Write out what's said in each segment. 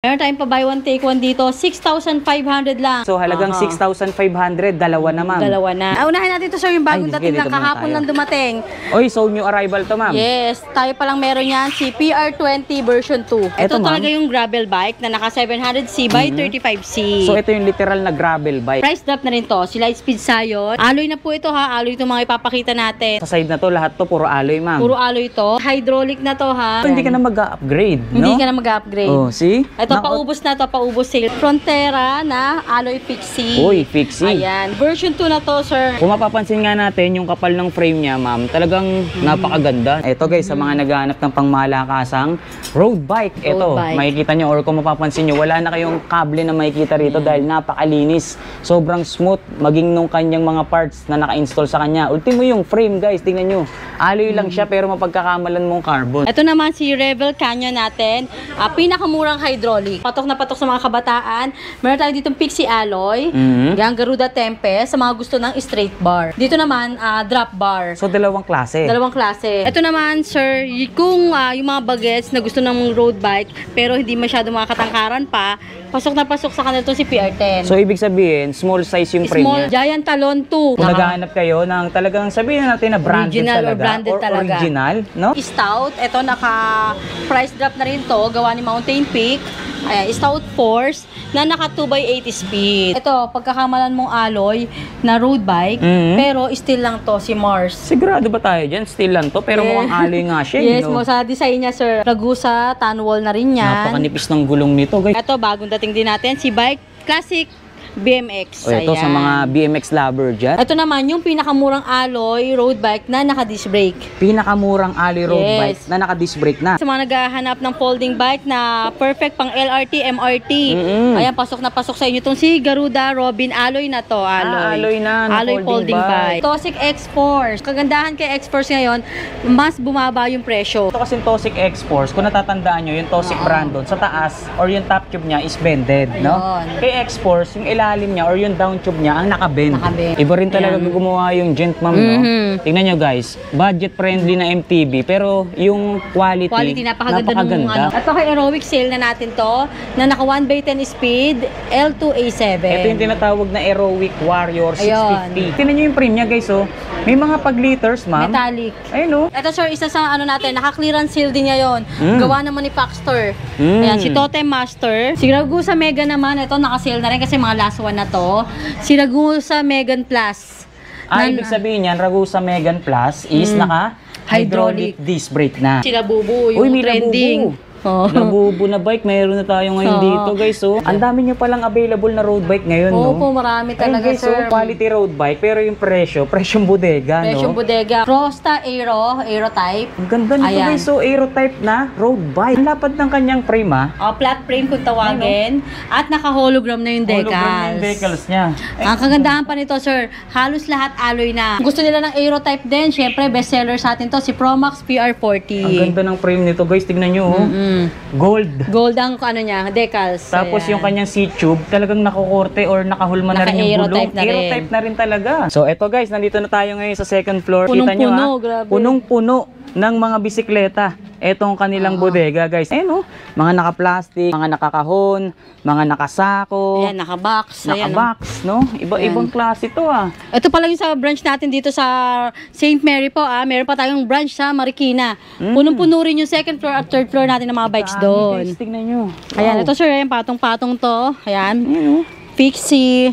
Meron tayong pa buy one take one dito, 6,500 lang. So halagang 6,500, dalawa na ma'am. Dalawa na. Unahin natin ito sir, yung bagong dating lang kahapon lang dumating. Oy, so new arrival to ma'am. Yes, tayo palang meron yan, si PR20 version 2. Ito talaga yung gravel bike na naka 700C by 35C. So ito yung literal na gravel bike. Price drop na rin to, si Lightspeed Scion. Alloy na po ito ha, alloy itong mga ipapakita natin. Sa side na to, lahat to puro alloy ma'am. Puro alloy to. Hydraulic na to ha. So, hindi ka na mag-upgrade, no? Hindi ka na mag-upgrade. Oh, see? Ito paubos na to, paubos sale. Frontera na alloy fixie. Uy, fixie. Ayan, version 2 na to, sir. Kung mapapansin nga natin, yung kapal ng frame niya, ma'am, talagang napakaganda. Ito guys, sa mga naghahanap ng pangmalakasang road bike, ito, makikita nyo, or kung mapapansin nyo, wala na kayong kable na makikita rito dahil napakalinis. Sobrang smooth, maging nung kanyang mga parts na naka-install sa kanya. Ultimo yung frame, guys, tingnan nyo. Alloy lang siya, pero mapagkakamalan mong carbon. Ito naman si Revel Canyon natin, pinakamurang hydraulic. Patok na patok sa mga kabataan. Meron tayo ditong Pixie Alloy, yung Garuda Tempest, sa mga gusto ng straight bar. Dito naman, drop bar. So, dalawang klase. Dalawang klase. Ito naman, sir, kung yung mga bagets na gusto ng road bike, pero hindi masyado mga katangkaran pa, pasok na pasok sa kanila si PR10. So, ibig sabihin, small size yung frame Small, niya. Giant Talon 2. Kung naghahanap kayo ng talagang sabihin natin na branded Original talaga, or branded talaga. original, no? Stout, ito naka-price drop na rin to, gawa ni Mountain Peak. Ayan, Stout Force na naka 2x80 speed. Ito, pagkakamalan mong alloy na road bike, pero still lang to si Mars. Sigurado ba tayo dyan? Still lang to, pero mukhang alloy nga siya. Yes, mo sa design niya, sir. Ragusa, tan wall na rin yan. Napakanipis ng gulong nito, guys. Ito, bagong dating din natin, si Bike Classic BMX. O, ito sa mga BMX lover dyan. Ito naman, yung pinakamurang alloy road bike na naka-disc brake. Pinakamurang alloy road bike na naka-disc brake na. Sa mga naghahanap ng folding bike na perfect pang LRT, MRT. Ayan, pasok na pasok sa inyo itong si Garuda Robin. Alloy na to. Alloy na alloy folding bike. Tosic X-Force. Kagandahan kay X-Force ngayon, mas bumaba yung presyo. Ito kasing Tosic X-Force, kung natatandaan nyo, yung Tosic brand doon, sa taas, or yung top tube niya is bended, no? Kay X-Force, yung ilalim niya or yung down tube niya ang nakabend. Iba rin talaga gumawa yung gent, ma'am, no? Tingnan nyo guys, budget friendly na MTB, pero yung quality napakaganda. At kay Aerowick sale na natin to, na naka 1x10 speed, L2A7. Ito yung tinatawag na Aerowick Warrior 650. Tingnan nyo yung frame niya guys, oh. May mga pag-liters, ma'am. Metallic. Ayun, oh. Ito sir, isa sa ano natin, naka-clearance sale din niya yun. Gawa naman ni Paxtor. Ayan, si Totem Master. Si Ragusa Mega naman, ito naka-sale na rin kasi mga last one na to. Si Ragusa Megan Plus. Ibig sabihin yan, Ragusa Megan Plus is naka-hydraulic disc brake na. Si Labubu, yung trending. Labubu na bike, mayroon na tayo ngayon dito guys. So, ang dami nyo palang available na road bike ngayon, no? Opo, marami talaga, guys, sir. So, quality road bike, pero yung presyong bodega, no? Presyong bodega. Crosta Aero type. Ang ganda nito guys, so Aero type na road bike. Ang lapad ng kanyang frame, flat frame kung tawagin. At naka-hologram na yung decals. Hologram na yung decals niya. Ang kagandahan pa nito, sir, halos lahat alloy na. Gusto nila ng Aero type din, syempre bestseller sa atin to, si Promax PR40. Ang ganda ng frame nito guys, tignan nyo, Gold ang ano niya, decals. Tapos yung kanyang seat tube, talagang nakukorte or nakahulma na rin yung gulong. Aero type na rin talaga. So eto guys, nandito na tayo ngayon sa second floor. Kita nyo punong-puno ng mga bisikleta. Etong kanilang bodega guys. Ayun, mga naka-plastic, mga nakakahon, mga nakasako. Ayan, naka-box. Naka-box, no? Iba-ibang klase to Ito pala yung sa branch natin dito sa St. Mary po Meron pa tayong branch sa Marikina. Punong-puno rin yung second floor at third floor natin ng mga bikes doon. Tignan nyo. Ayan, ito sir, patong-patong to. Ayan. Fixie.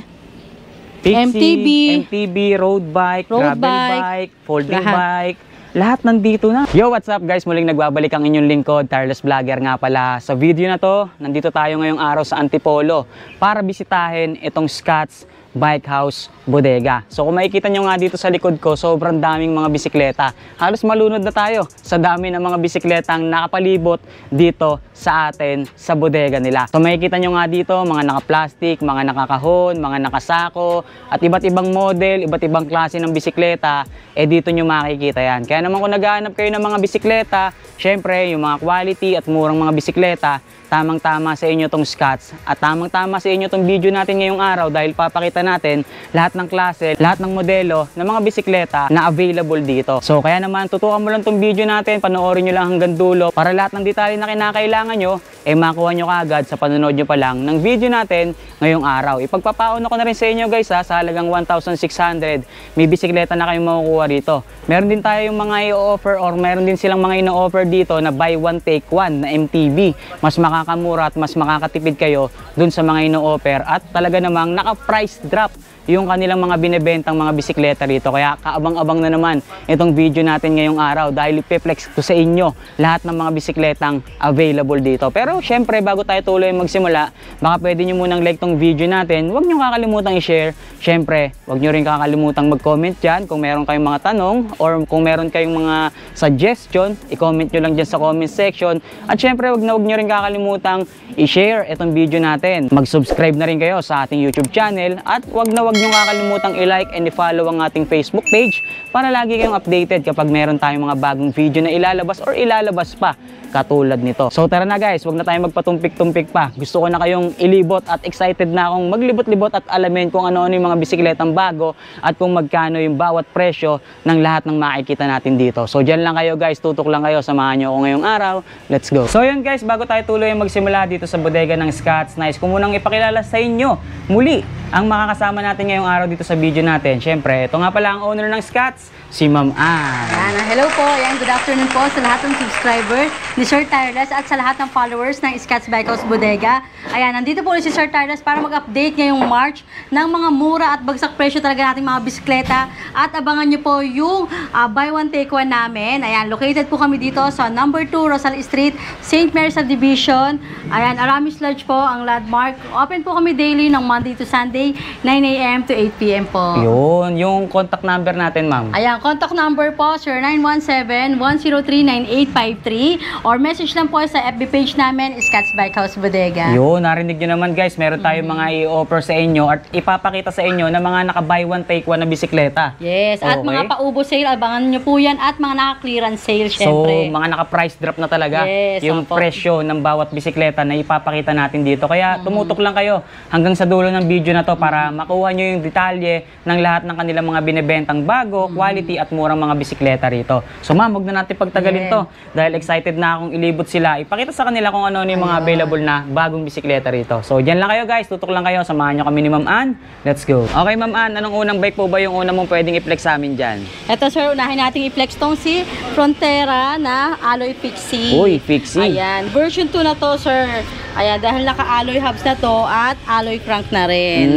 MTB, road bike, gravel bike, folding bike. Lahat nandito na. Yo, what's up guys? Muling nagbabalik ang inyong lingkod, Tarles Vlogger nga pala. Sa video na to, nandito tayo ngayong araw sa Antipolo para bisitahin itong Scott's Bike House Bodega. So kung makikita nyo nga dito sa likod ko, sobrang daming mga bisikleta. Halos malunod na tayo sa dami ng mga bisikletang nakapalibot dito sa atin sa bodega nila. So makikita nyo nga dito, mga naka-plastic, mga nakakahon, mga nakasako, at iba't ibang model, iba't ibang klase ng bisikleta, dito nyo makikita yan. Kaya naman kung naghahanap kayo ng mga bisikleta, syempre yung mga quality at murang mga bisikleta, tamang-tama sa inyo tong Scott's at tamang-tama sa inyo tong video natin ngayong araw dahil papakita natin lahat ng klase, lahat ng modelo ng mga bisikleta na available dito. So kaya naman tutukan mo lang tong video natin, panoorin nyo lang hanggang dulo para lahat ng detalye na kinakailangan nyo makuha nyo kaagad sa panonood nyo pa lang ng video natin ngayong araw. Ipagpapauna ko na rin sa inyo guys sa halagang 1,600 may bisikleta na kayong makukuha dito. Meron din tayo yung mga i-offer or meron din silang mga ino-offer dito na buy one take one na MTB. Mas makakamura at mas makakatipid kayo dun sa mga ino-offer at talaga namang naka-price drop yung kanilang mga binebentang mga bisikleta rito. Kaya kaabang-abang na naman itong video natin ngayong araw dahil ipiplex ko sa inyo lahat ng mga bisikletang available dito. Pero syempre bago tayo tuloy magsimula, baka pwede nyo munang like tong video natin. Huwag nyo kakalimutang i-share. Syempre, huwag nyo rin kakalimutang mag-comment dyan kung meron kayong mga tanong or kung meron kayong mga suggestion, i-comment nyo lang dyan sa comment section. At syempre, huwag nyo rin kakalimutang i-share itong video natin. Mag-subscribe na rin kayo sa ating YouTube channel at huwag nyo kakalimutang i-like and i-follow ang ating Facebook page para lagi kayong updated kapag meron tayong mga bagong video na ilalabas or ilalabas pa katulad nito. So tara na guys, huwag na tayong magpatumpik-tumpik pa. Gusto ko na kayong ilibot at excited na akong maglibot-libot at alamin kung ano-ano yung mga bisikletang bago at kung magkano yung bawat presyo ng lahat ng makikita natin dito. So dyan lang kayo guys, tutok lang kayo, samahan nyo ako ngayong araw. Let's go! So yun guys, bago tayo tuloy magsimula dito sa bodega ng Scott's Nice, kung munang ipakilala sa inyo muli ang makakasama natin ngayong araw dito sa video natin. Syempre, ito nga pala ang owner ng Scott's, si Ma'am Ann. Hello po, good afternoon po sa lahat ng subscriber ni Sir Tireless at sa lahat ng followers ng Scott's Bike House Bodega. Ayan, nandito po si Sir Tireless para mag-update ngayong March ng mga mura at bagsak presyo talaga nating mga bisikleta. At abangan nyo po yung buy one take one namin. Ayan, located po kami dito sa number 2 Rosal Street, St. Mary's Division. Ayan, Aramis Lodge po ang landmark. Open po kami daily ng Monday to Sunday, 9 AM to 8 PM po. Yun, yung contact number natin, ma'am. Ayan, contact number po, sir, 917-103-9853 or message lang po sa FB page namin, Scott's Bike House Bodega. Yun, narinig nyo naman guys, meron tayong mga i-offer sa inyo at ipapakita sa inyo na mga naka-buy one take one na bisikleta. Yes, at mga paubo sale, abangan nyo po yan at mga naka-clearance sale, syempre. So, mga naka-price drop na talaga yung presyo ng bawat bisikleta na ipapakita natin dito. Kaya tumutok lang kayo hanggang sa dulo ng video na to para makuha nyo yung detalye ng lahat ng kanilang mga binebentang bago, quality at murang mga bisikleta rito. So ma'am, huwag na natin pagtagalin to dahil excited na akong ilibot sila. Ipakita sa kanila kung ano yung mga available na bagong bisikleta rito. So dyan lang kayo guys, tutok lang kayo, samahan nyo kami ni Ma'am Ann. Let's go. Okay Ma'am Ann, anong unang bike po ba yung una mong pwedeng i-flex sa amin dyan? Ito sir, unahin natin i-flex tong si Frontera na Alloy Fixie. Uy, Fixie. Ayan, version 2 na to sir. Ayan, dahil naka-alloy hubs na to at alloy crank na rin.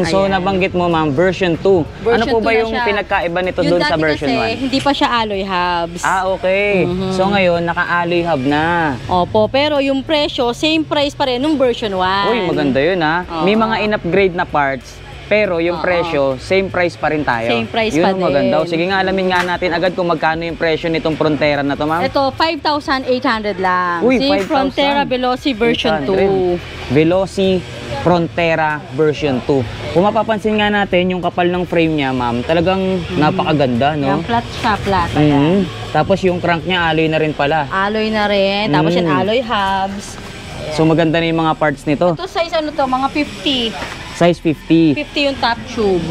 So nabanggit mo ma'am, version 2. Ano po ba yung pinagkaiba nito doon sa version 1? Kasi hindi pa siya alloy hubs. Ah, okay. So ngayon, naka-alloy hub na. Opo, pero yung presyo, same price pa rin nung version 1. Uy, maganda yun ha. May mga in-upgrade na parts, pero yung presyo, same price pa rin tayo. Same price yun pa ang din. maganda. Sige nga, alamin nga natin agad kung magkano yung presyo nitong Frontera na to, ma'am. Ito, 5,800 lang. Uy, si 5,000. Frontera Veloci version 2. Veloci Frontera version 2. Kung mapapansin nga natin, yung kapal ng frame niya, ma'am, talagang napakaganda, no? Yung flat siya, flat. Ayan. Tapos yung crank niya, alloy na rin pala. Alloy na rin. Tapos yung alloy hubs. So maganda na yung mga parts nito. Ito size ano to, mga 50. Size 50. 50 yung top tube.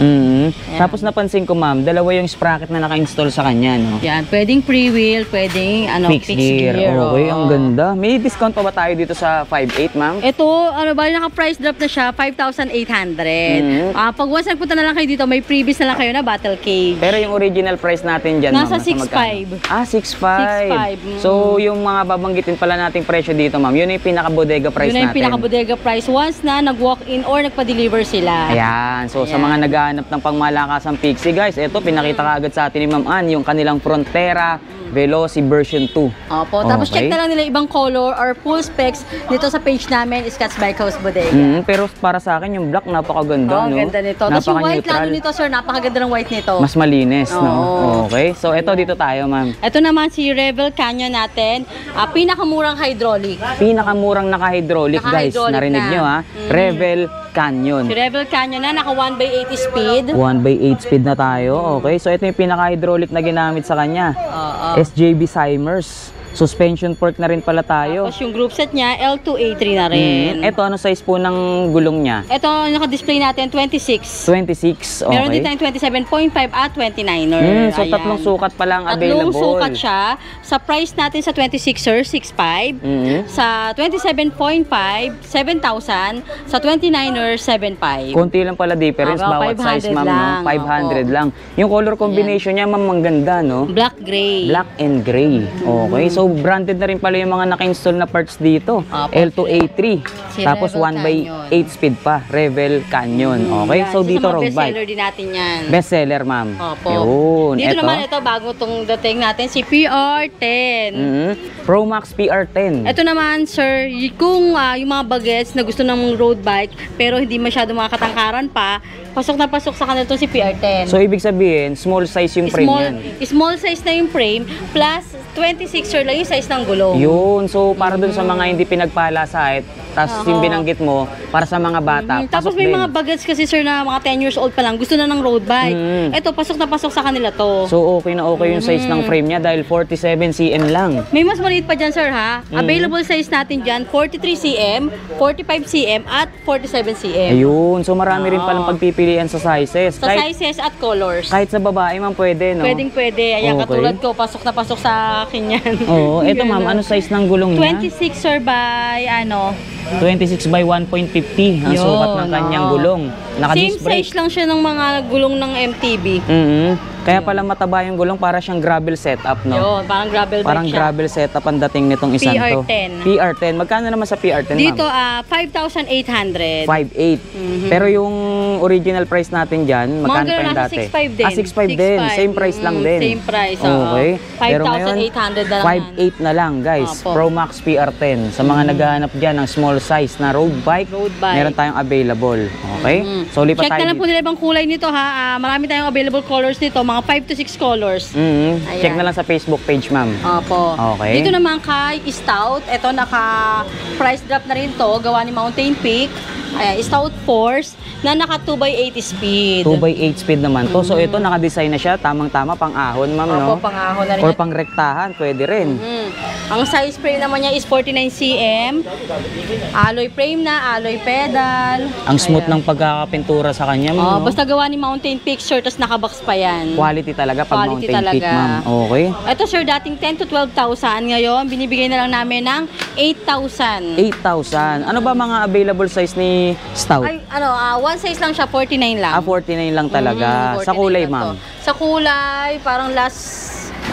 Tapos napansin ko ma'am, dalawa yung sprocket na naka-install sa kanya, no? Yan, pwedeng pre-wheel, pwedeng fixed gear. Okay, ang ganda. May discount pa ba tayo dito sa 5.8, ma'am? Ito, naka-price drop na siya, 5,800. Pag once nagpunta na lang kayo dito, may previous na lang kayo na battle cage. Pero yung original price natin dyan, nasa ma'am, 6,500. Ah, 6,500. So, yung mga babanggitin pala nating presyo dito, ma'am, yun yung pinaka-bodega price natin. Yun yung pinaka-bodega price once na nag-walk-in or nagpa-deliver sila. Ayan. So, sa mga naghahanap ng pangmalakasang Pixie, guys, ito, pinakita ka agad sa atin ni Ma'am Ann, yung kanilang Frontera Veloci version 2. Opo. Tapos check na lang nila ibang color or full specs dito sa page namin, Scott's Bike House Bodega. Pero para sa akin, yung black, napakaganda, no? Ganda nito. Tapos yung white, lalo nito, sir, napakaganda ng white nito. Mas malinis, no? Okay. So, ito, dito tayo, ma'am. Ito naman si Rebel Canyon natin. Pinakamurang hydraulic. Pinakamurang naka-hydraulic, guys. Narinig nyo, ha? Rebel Canyon. Si Rebel Canyon na, naka 1/80 speed. 1/8 speed na tayo. Okay. So, ito yung pinaka-hydraulic na ginamit sa kanya. SJB Simers. Suspension fork na rin pala tayo. Tapos yung group set niya, L2A3 na rin. Ito, ano size po ng gulong niya? Ito, naka-display natin, 26. 26, okay. Meron din tayong 27.5 at 29er. So, tatlong sukat pa lang available. Tatlong sukat siya. Sa price natin sa 26er, 6.5. Sa 27.5, 7,000. Sa 29er, 7.5. Konti lang pala difference, bawat size, ma'am, no? 500 lang. Yung color combination niya, ma'am, ang ganda, no? Black gray. Black and gray. Okay, so branded na rin pala yung mga naka-install na parts dito. L2A3. Si Tapos Rebel 1x8 speed pa. Rebel Canyon. Okay, so dito road bike. Bestseller din natin yan. Bestseller, ma'am. Opo. Yun. Dito naman ito, bago itong dating natin, si PR10. Pro Max PR10. Ito naman, sir, kung yung mga bagets na gusto ng road bike, pero hindi masyado mga katangkaran pa, pasok na pasok sa kanila itong si PR10. So, ibig sabihin, small size yung frame yan. Small size na yung frame, plus 26er lang yung size ng gulong. Yun. So, para dun sa mga hindi pinagpala sa height, tapos yung binanggit mo, para sa mga bata, Tapos pasok may din. mga bagets kasi, sir, na mga 10 years old pa lang, gusto na ng road bike. Ito, pasok na pasok sa kanila to. So, okay na okay yung size ng frame niya dahil 47 cm lang. May mas maliit pa dyan, sir, ha? Available size natin dyan, 43 cm, 45 cm, at 47 cm. Ayun. So, marami rin palang pagpipilian sa sizes. Sa sizes at colors. Kahit sa babae, ma'am, pwede, no? Pwedeng pwede. Ayan, Okay. katulad ko, pasok na pasok sa akin yan. Oo. Eto, ma'am, ano size ng gulong niya? 26, sir, by, 26 by 1.50 ang Yun, sukat ng kanyang gulong. Same Naka-disc brake. size lang siya ng mga gulong ng MTB. Kaya pala mataba yung gulong, para siyang gravel setup, no? Yun, parang gravel bike Parang siya. gravel setup ang dating nitong isang to. PR10. PR10. Magkano naman sa PR10, Dito, ma'am? 5,800. 5.8. Pero yung original price natin dyan, magkano pa yung nasa dati? 6.5 din. 6.5 din. Same price lang din. Same price, oo. Okay. Pero ngayon, 5,800 na lang. 5.8 na lang, guys. Opo. Pro Max PR10. Sa mga naghahanap dyan ng small size na road bike, Road bike. meron tayong available. Okay? So, lipat Check tayo na lang po dito. nila ibang kulay nito, ha. Marami tayong available colors nito, mga 5 to 6 colors. Check na lang sa Facebook page, ma'am. Opo. Okay. Dito naman kay Stout, ito naka-price drop na rin to, gawa ni Mountain Peak. Ayan, Stout Force na naka 2x80 speed. 2x8 speed naman to. So, ito naka-design na siya. Tamang-tama, pang ahon, ma'am, no? Opo, pang-ahon na rin. Or pang rektahan, pwede rin. Ang size frame naman niya is 49 cm. Alloy frame na, alloy pedal. Ang smooth Ayan. ng pagkakapintura sa kanya, ma'am, no? Basta gawa ni Mountain Peak, sir, tas nakabox pa yan. Quality talaga pag Quality Mountain Peak, talaga. ma'am. Okay. Ito, sir, dating 10 to 12,000. Ngayon, binibigay na lang namin ng 8,000. 8,000. Ano ba mga available size ni Stout? Ay, one size lang siya, 49 lang. 49 lang talaga. Sa 49 kulay, lang ma'am? to. Sa kulay, parang last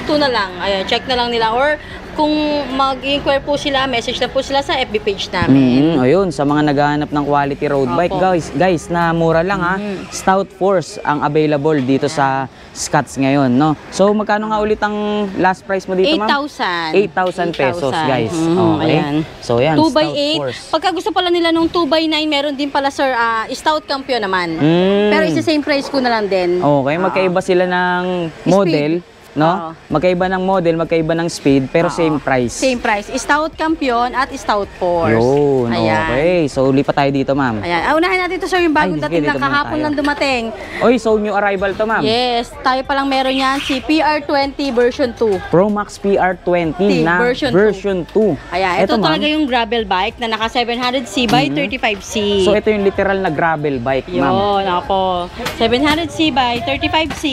2 na lang. Ayan, check na lang nila. Or kung mag-inquire po sila, message na po sila sa FB page namin. Ayun, sa mga naghahanap ng quality road bike, Opo. guys, na mura lang, ha. Stout Force ang available dito sa Scotts ngayon, no? So, magkano nga ulit ang last price mo dito, ma'am? 8,000. 8,000 pesos, guys. Okay. Ayan. So, yan, 2x8. Stout Force. Pagka gusto pala nila nung 2x9, meron din pala, sir, Stout Campion naman. Pero isa same price ko na lang din. Okay, magkaiba sila ng model, no? Magkaiba ng model, magkaiba ng speed, pero same price. Same price. Stout Campion at Stout Force. Yun, Ayan. okay. So, lipat tayo dito, ma'am. Ayan. Unahin natin ito, sir, yung bagong Ay, sige, dating dito lang. muna Kahapon tayo. lang dumating. Oy, so new arrival to, ma'am. Yes, tayo palang meron yan, si PR20 version 2. Pro Max PR20 na version 2. Ayan, ito Eto, ma'am. talaga yung gravel bike na naka 700C by 35C. So, ito yung literal na gravel bike, ma'am. Yun, ako. 700C by 35C.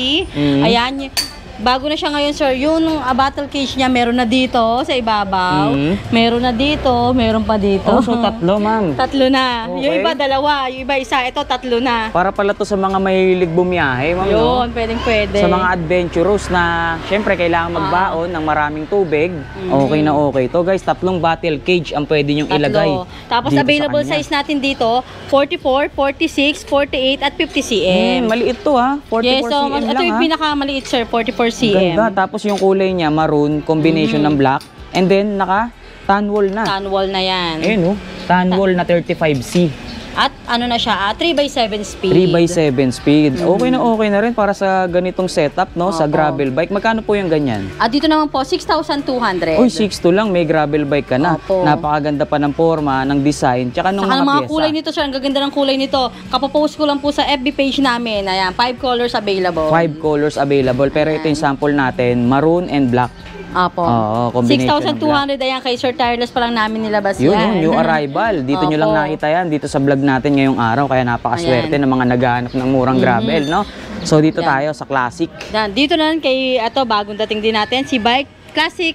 Ayan, bago na siya ngayon, sir. Yung battle cage niya, meron na dito sa ibabaw. Meron na dito, meron pa dito. Oh, so tatlo, ma'am. Tatlo na. Okay. Yung iba, dalawa. Yung iba, isa. Ito, tatlo na. Para pala to sa mga mahilig bumiyahe, ma'am, no? Yun, pwedeng pwede. Sa mga adventurous na, syempre, kailangan magbaon ng maraming tubig. Okay na okay to. Guys, tatlong battle cage ang pwede nyong ilagay. Tapos dito sa available kanya. size natin dito, 44, 46, 48, at 50 cm. Maliit to, ha? 44 Yes, so cm ito lang, yung ha? pinakamaliit, sir, 44 cm. Ganda. Tapos yung kulay niya, maroon, combination ng black. And then, naka tan wall na. Tan wall na yan. Ayun, oh. Tan wall na 35C. At ano na siya, 3x7 speed. 3x7 speed. Okay na rin para sa ganitong setup, no? Sa gravel bike. Magkano po yung ganyan? At dito naman po, 6,200. Uy, 6'2 lang, may gravel bike ka na. Opo. Napakaganda pa ng forma, ng design, tsaka ng Saka ng mga pyesa. kulay nito, sir. Ang gaganda ng kulay nito. Kapapost ko lang po sa FB page namin. Ayan, 5 colors available. 5 colors available, pero ito yung sample natin, maroon and black. Apo. Oo, combination ng black. 6,200 ayan kay Sir Tireless pa lang namin nilabas Yun, yan. new arrival. Dito nyo lang Opo. nakita yan dito sa vlog natin ngayong araw. Kaya napakaswerte ng mga naghahanap ng murang gravel, no? So dito Yan. tayo sa Classic. Yan, dito na kay bagong dating din natin si Bike Classic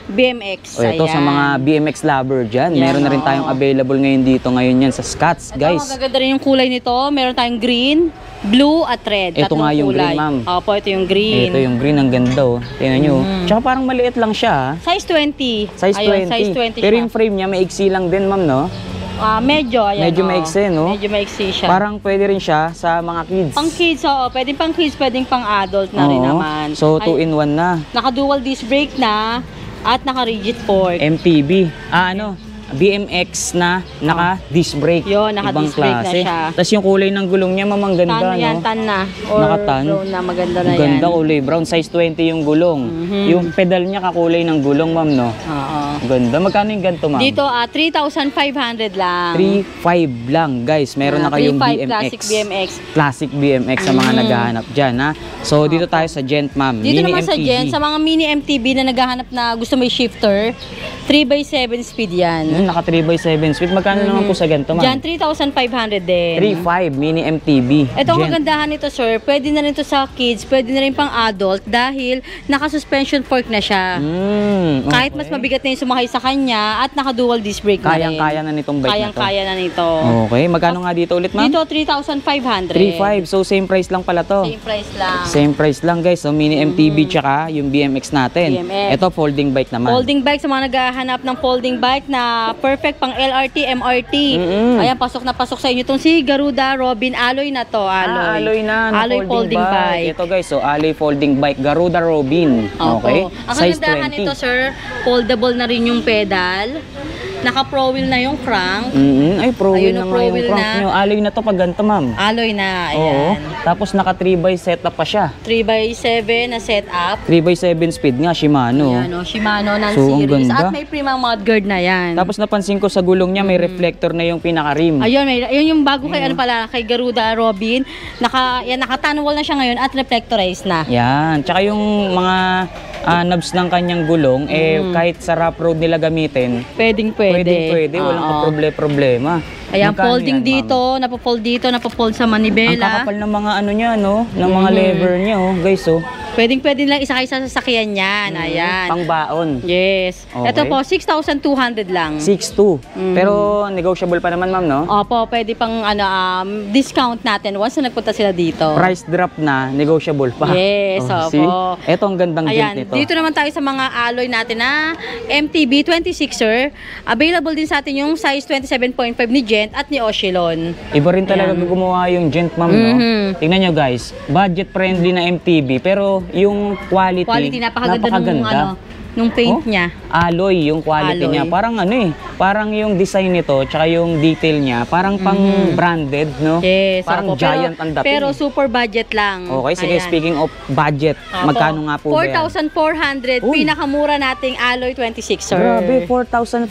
BMX. O ito Ayan. sa mga BMX lover dyan. Yan, Meron na rin tayong available ngayon dito ngayon yan sa Scotts, Ito, guys. magaganda rin yung kulay nito. Meron tayong green, blue at red. Ito Tatlong nga yung kulay. green, ma'am. Opo, ito yung green. Ito yung green, ang ganda oh. Tingnan nyo. Tsaka parang maliit lang siya. Size 20. Size 20. Ayun, size 20 Pero siya. yung frame niya, maiksi lang din, ma'am, no? Medyo, ayan. Medyo maiksi, no? Medyo maiksi siya. Parang pwede rin siya sa mga kids. pang kids, oo. Pwedeng pang kids, pwedeng pang adult na rin Oo. naman. So, Ay, 2-in-1 na. Naka-dual disc brake na at naka-rigid fork. MTB. BMX na naka-disc brake. Yun, naka-disc brake na siya. Tapos yung kulay ng gulong niya, mamang ganda, Tan yan, no? tan na. Or Nakatan. brown na, maganda na Ganda, yan. kulay brown. Size 20 yung gulong. Yung pedal niya kakulay ng gulong, ma'am, no? Oo. Ganda. Magkano yung ganito, ma'am? Dito, 3,500 lang. 3.5 lang, guys. Meron na kayong 3,500 BMX. Classic BMX. Classic BMX sa mga naghahanap dyan, ha? So, dito tayo sa Gent, ma'am. Dito Mini naman sa MTB. Gen, sa mga mini MTB na naghahanap na gusto may shifter, 3x7 speed yan. Naka 3x7 speed. Magkano naman po sa ganito, ma'am? Diyan, 3,500 din. 3.5 Mini MTB. Ito ang Gent. kagandahan nito, sir. Pwede na rin to sa kids, pwede na rin pang adult dahil naka-suspension fork na siya. Kahit mas mabigat na yung sumakay sa kanya at naka-dual disc brake na rin. Kayang-kaya na nitong bike na to. Kayang-kaya na nito. Okay. Magkano nga dito ulit, ma'am? Dito, 3,500. 3.5. So, same price lang pala to. Same price lang. Same price lang, guys. So, Mini MTB tsaka yung BMX natin. BMX. Ito, folding bike naman. Folding bike, sa mga naghahanap ng folding bike na perfect pang LRT, MRT. Ayan, pasok na pasok sa inyo itong si Garuda Robin. Alloy na to, alloy. Alloy na. Alloy folding bike. Ito, guys. So, alloy folding bike. Garuda Robin. Okay. Opo. Ang Size kagandahan 20. nito, sir, foldable na rin yung pedal. Naka-pro wheel na yung crank. Ay, pro wheel Ayun, na pro nga yung wheel crank na. nyo. Alloy na to pag ganito, ma'am. Alloy na, Oo. ayan. Tapos, naka 3x setup pa siya. 3x7 na setup. 3x7 speed nga, Shimano. Ayan, o, Shimano ng So, ang series. ganda. At may primang mudguard na yan. Tapos, napansin ko sa gulong niya, may reflector na yung pinaka-rim. Ayun, ayun yung bago kay ano pala, kay Garuda Robin. Naka-tunnel na siya ngayon at reflectorized na. Yan. Tsaka yung mga knobs ng kanyang gulong, kahit sa rough road nila gamitin, Pwede. pwede. Walang Oo. problema. Ayan, Magkano folding yan, ma'am? dito, napo-fold sa Ang manibela. kakapal ng mga ano niya, no? Ng mga lever niya, oh. Guys, oh. Pwede lang isakay sa sasakyan yan. Ayan. Pangbaon. Yes. Okay. Ito po, 6,200 lang. 6.2. Pero negotiable pa naman, ma'am, no? Opo, pwede pang discount natin once na nagpunta sila dito. Price drop na, negotiable pa. Yes, opo. See? Ito ang gandang Ayan, gent nito. dito naman tayo sa mga alloy natin na MTB 26er. Available din sa atin yung size 27.5 ni Gent at ni Oshilon. Iba rin talaga gumawa yung gent, ma'am, no? Tingnan nyo, guys. Budget friendly na MTB, pero yung quality Napakaganda nung paint niya. Alloy yung quality Alloy. niya. Parang parang yung design nito, tsaka yung detail niya, parang pang branded, no? Yes, Parang opo. giant ang dating. Pero super budget lang. Okay, sige, Ayan. speaking of budget, Opo. magkano nga po ba yan? 4,400, Uy. pinakamura nating alloy 26, sir. Grabe, 4,400.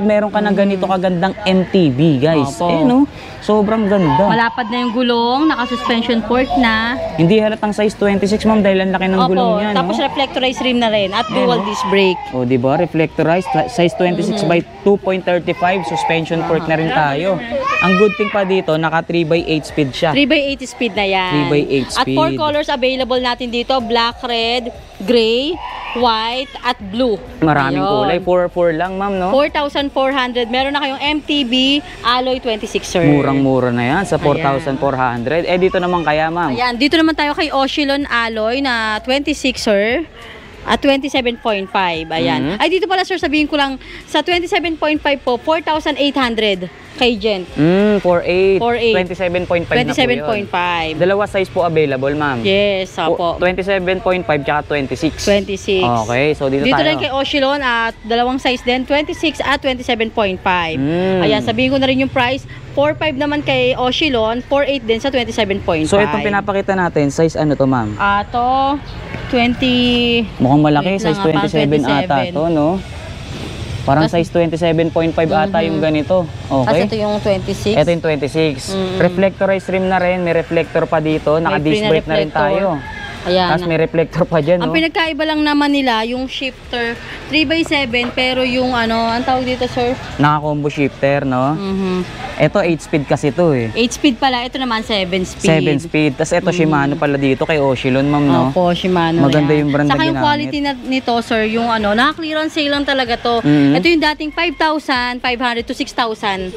Meron ka ng ganito kagandang MTB, guys. Opo. No? Sobrang ganda. Malapad na yung gulong, naka-suspension fork na. Hindi halatang size 26, ma'am, dahil ang laki ng gulong Opo, niya, tapos no? reflectorized rim na rin at dual disc brake. O, di ba? Reflectorized, size 26 by 2.35, suspension fork na rin tayo. Ang good thing pa dito, naka 3x8 speed siya. 3x80 speed na yan. 3x8 At 4 speed. colors available natin dito, black, red, gray, white, at blue. Maraming Ayun. kulay. 4 lang, ma'am, no? 4,400. Meron na kayong MTB alloy 26, sir. Murang-mura na yan sa 4,400. Eh, dito naman kaya, ma'am? Ayan, dito naman tayo kay Oshilon alloy na 26, sir. At 27.5. Ayan. Ay, dito pala, sir, sabihin ko lang, sa 27.5 po, 4,800 kay Gent. 4.8. 4.8. 27.5 na po yun. 27.5. Dalawa size po available, ma'am. Yes, opo. 27.5 tsaka 26. 26. Okay, so dito Dito tayo. rin kay Oshilon at dalawang size din, 26 at 27.5. Ayan, sabihin ko na rin yung price. 4.5 naman kay Oshilon, 4.8 din sa 27.5. So, itong pinapakita natin, size ano to, ma'am? To 20... Mukhang malaki, Wait lang, size parang 27 ata 27. to, no? Parang size 27.5 ata yung ganito. Tapos Okay. ito yung 26. Ito yung 26. Reflectorized rim na rin. May reflector pa dito. Naka-disc free na brake na rin reflector. tayo. Ayan. Tapos may reflector pa dyan, Ang no? pinagkaiba lang naman nila, yung shifter 3x7, pero yung ang tawag dito, sir? Naka-combo shifter, no? Ito 8 speed kasi to eh. 8 speed pala, ito naman 7 speed. 7 speed. Tapos ito Shimano pala dito kay Oshilon, ma'am, no? Opo, Shimano. Maganda yan. yung brand na Saka yung ginamit. quality nito, sir, yung naka-clearance sale lang talaga to. Ito yung dating 5,500 to 6,000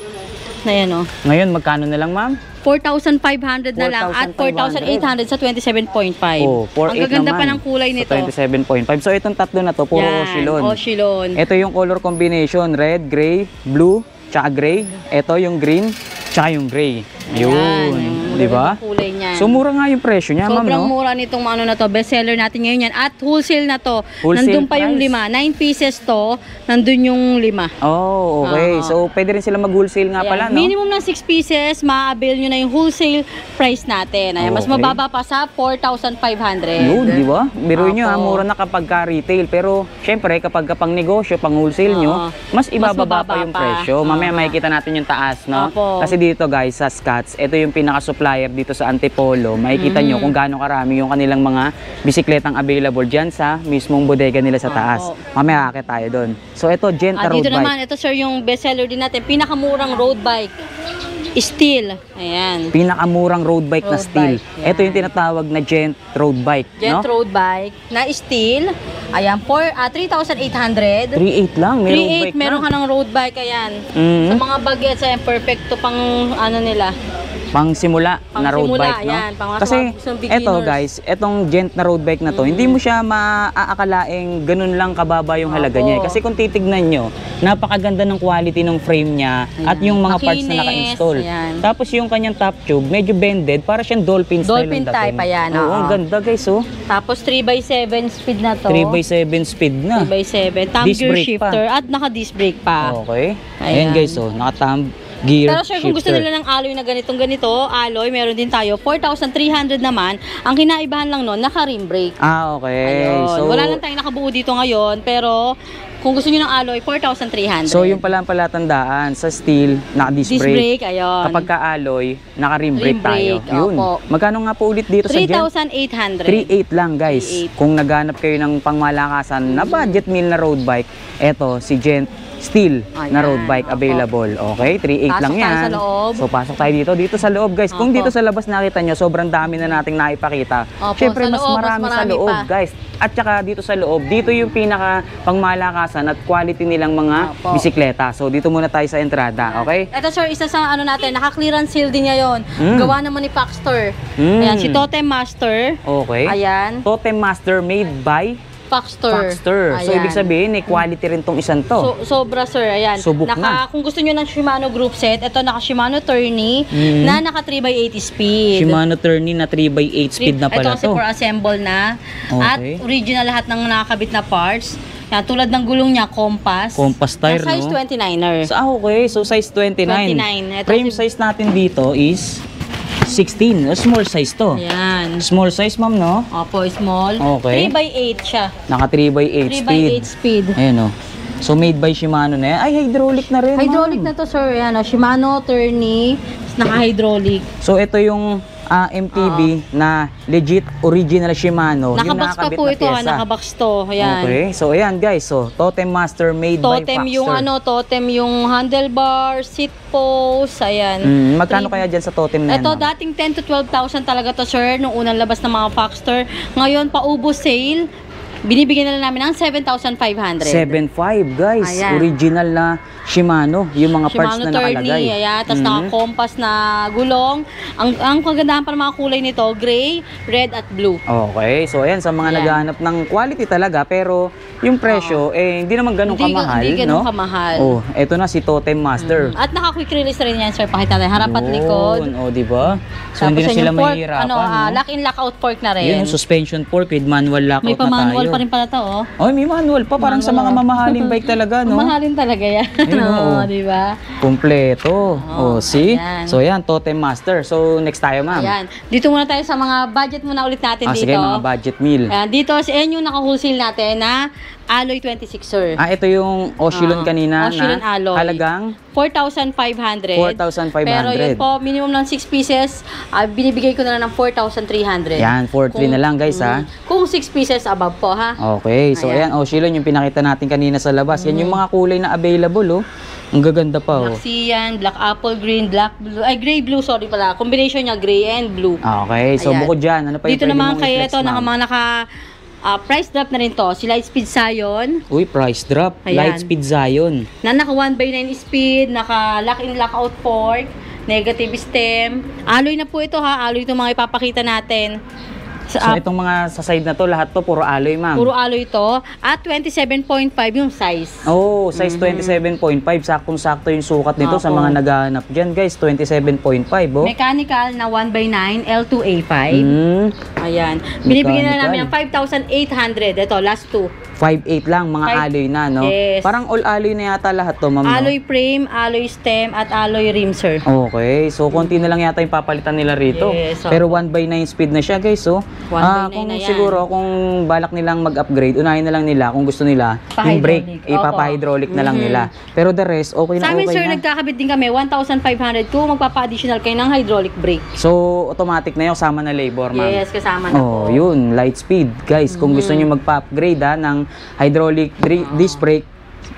na yan, Ngayon, magkano na lang, ma'am? 4,500 na lang at 4,800 sa 27.5. Oh, 4,800 Ang gaganda naman pa ng kulay nito. Sa 27.5. So, itong tatlo na to, puro Oshilon. Oshilon. Ito yung color combination, red, gray, blue, tsaka gray. Ito yung green, tsaka yung gray. Yun, di ba? Kulay niyan. So, mura nga yung presyo niya, ma'am, Sobrang no? mura nitong na to, bestseller natin ngayon yan. At wholesale na to. Wholesale Nandun pa yung price. 9 pieces to, nandun yung 5. Oh, okay. Oo. So, pwede rin sila mag-wholesale nga pala, no? Minimum ng 6 pieces, ma-avail nyo na yung wholesale price natin. Ayan, mas Okay. mababa pa sa 4,500. Yun, di ba? Biruin nyo, Opo. mura na kapag ka-retail. Pero, syempre, kapag pang negosyo, pang wholesale nyo, mas ibababa mababa pa yung pa. presyo. Mamaya makikita natin yung taas, no? Opo. Kasi dito, guys, sa Scotts, ito yung pinaka-supplier dito sa Antipolo. Makikita nyo kung gaano karami yung kanilang mga bisikletang available dyan sa mismong bodega nila sa taas. Opo. Mamaya akit tayo doon. So, ito, Genta Road Dito Bike. naman, ito sir, yung bestseller din natin, pinakamurang road bike. Steel. Ayan. Pinakamurang road bike na Road steel. bike, yan. Ito yung tinatawag na Gent Road Bike, Gent no? road bike na steel. Ayan, 3,800. 3.8 lang, may road 3.8, bike meron na. ka ng road bike, ayan. Mhm. Sa mga bagets, ayan, perfecto pang nila. Pang simula na road Pang-simula, bike, no? yan. Pang mga Kasi gustong eto beginners. guys, etong Gent na road bike na to, hindi mo siya maaakalaing ganun lang kababa yung halaga Opo. niya. Kasi kung titignan nyo, napakaganda ng quality ng frame niya at yung mga parts na Makinis, naka-install. ayan. Tapos yung kanyang top tube, medyo bended, para siyang dolphin style Dolphin ang dating. type, ayan, Oo, oo. ang ganda guys, oh. Tapos 3x7 speed na to. 3x7 speed na. 3x7. Thumb Disc gear brake pa. shifter at naka-disc brake pa. Okay. Ayan. Ayan guys, oh, naka-thumb gear Pero sir, kung gusto shifter. nila ng alloy na ganito, alloy, meron din tayo. 4,300 naman. Ang kinaibahan lang nun, naka-rim brake. Ah, okay. Ayun. So, Wala lang tayong nakabuo dito ngayon, pero kung gusto niyo ng alloy, 4,300. So yung pala ang palatandaan sa steel, naka-disc disc brake. brake, ayun. Kapag ka-alloy, naka-rim brake Rim tayo. brake, Yun. opo. Magkano nga po ulit dito sa Gent? 3,800. 3.8 lang guys. 3.8. Kung naghanap kayo ng pangmalakasan na budget meal na road bike, eto si Gent Steel na Ayan, road bike opo. available. Okay, 3.8 Pasok lang tayo yan. sa loob. So pasok tayo dito sa loob guys. Kung Opo. dito sa labas nakita nyo, sobrang dami na nating naipakita. Opo, Syempre sa mas loob, marami sa marami loob pa. guys. At saka dito sa loob, dito yung pinaka pangmalakasan at quality nilang mga Opo. bisikleta. So dito muna tayo sa entrada, okay? Ito sir, isa sa natin, naka-clearance sale din niya yun. Mm. Gawa naman ni Paxtor. Mm. Ayan, si Totem Master. Okay. Ayan, Totem Master made by Paxtor. Paxtor. So, Ayan. ibig sabihin, quality rin tong isang to. Sobra sir, ayan. Subok na. Kung gusto nyo ng Shimano group set, ito naka Shimano Tourney Mm. na naka 3x80 speed. Shimano Tourney na 3x8 speed na pala Ito kasi to. for assemble na. At Okay. original lahat ng nakakabit na parts. Yan, tulad ng gulong niya, compass. Compass tire, Na size no? 29er. So, okay. So, size 29. 29. Ito Frame si- size natin dito is 16. Small size to. Ayan. Small size, ma'am, no? Opo, small. Okay. 3x8 siya. Naka 3x8 speed. 3x8 speed. Ayan, oh. So, made by Shimano na yan. Ay, hydraulic na rin, Hydraulic ma'am. na to, sir. Ayan, Shimano Tourney. Naka-hydraulic. So, ito yung MTB na legit original Shimano. Yung Nakabox pa nakakabit po na ito, pyesa. nakabox to. Ayan. Okay. So, ayan guys. So, Totem Master made by Totem Paxtor. yung totem yung handlebar, seat post, ayan. Magkano kaya dyan sa Totem na yan, Ito, ma'am? dating 10 to 12,000 talaga to, sir, nung unang labas ng mga Paxtor. Ngayon, paubos sale, binibigyan na lang namin ng 7,500. 7.5 guys. Ayan. Original na Shimano. Yung mga parts Shimano na nakalagay. Tourney, ayan. Tapos naka-compass na gulong. Ang kagandahan pa ng mga kulay nito, gray, red, at blue. Okay. So, ayan. Sa mga Ayan. naghahanap ng quality talaga. Pero, yung presyo, hindi naman ganun kamahal. Hindi ganun no? kamahal. Oh, eto na si Totem Master. At naka-quick release rin yan, sir. Pakita natin. Harap at likod. Oh, di ba? So, hindi na Tapos sila yung fork, mahihirapan. no? lock-in, lock-out fork na rin. Yun, suspension fork with manual lockout May na tayo. pa-manual pa rin pala to, oh. Oh, may manual pa. Parang sa mga Manual, oh. mamahaling bike talaga, no? Mahalin talaga yan. Ayun, oo. di ba? Kompleto. Oh, see? ayan. So, yan, Totem Master. So, next tayo, ma'am. Ayan. Dito muna tayo sa mga budget muna ulit natin dito. Sige, mga budget meal. Ayan, dito, yan yung naka-wholesale natin na alloy 26, sir. Ito yung Oshilon kanina Oshilon na alloy. halagang 4,500. 4,500. Pero yun po, minimum ng 6 pieces, binibigay ko na lang ng 4,300. Yan, 4,300 na lang guys ha. Kung 6 pieces above po ha. Okay, so ayan, Oshilon yung pinakita natin kanina sa labas. Yan yung mga kulay na available oh. Ang gaganda pa oh. Black cyan, black apple green, black blue, gray blue, sorry pala. Combination niya, gray and blue. Okay, so Ayan. bukod dyan, ano pa yung Dito pwede naman mong kay i-flex, ito, ma'am? price drop na rin to. Si Lightspeed Zion, Uy, price drop. Ayan. Lightspeed Zion. na naka 1x9 speed, naka lock-in lock-out fork, negative stem. Alloy na po ito ha, alloy ito mga ipapakita natin. So itong mga sa side na to, lahat to puro alloy, ma'am. Puro alloy ito. At 27.5 yung size. Oh, size 27.5. Saktong-sakto yung sukat nito sa Opo. mga naghahanap dyan, guys. 27.5, oh. Mechanical na 1x9 L2A5. Ayan. Binibigyan na namin ng 5,800. Ito, last two. 5.8 lang, mga alloy na, no? Yes. Parang all alloy na yata lahat to, ma'am, no? Alloy frame, alloy stem, at alloy rim, sir. Okay, so konti na lang yata yung papalitan nila rito. Yes, Pero 1x9 speed na siya, guys, oh. 1x9 Kung na yan. siguro, kung balak nilang mag-upgrade, unahin na lang nila kung gusto nila, yung brake, Pa-hydraulic. ipapa-hydraulic na lang nila. Pero the rest, okay na Sa amin, okay sir, na. nagkakabit din kami 1,500 kung magpapa-additional kayo ng hydraulic brake. So, automatic na yung kasama na labor, ma'am. Yes, kasama na Oh, po. yun, light speed. Guys, kung gusto niyo magpa-upgrade ng hydraulic disc brake,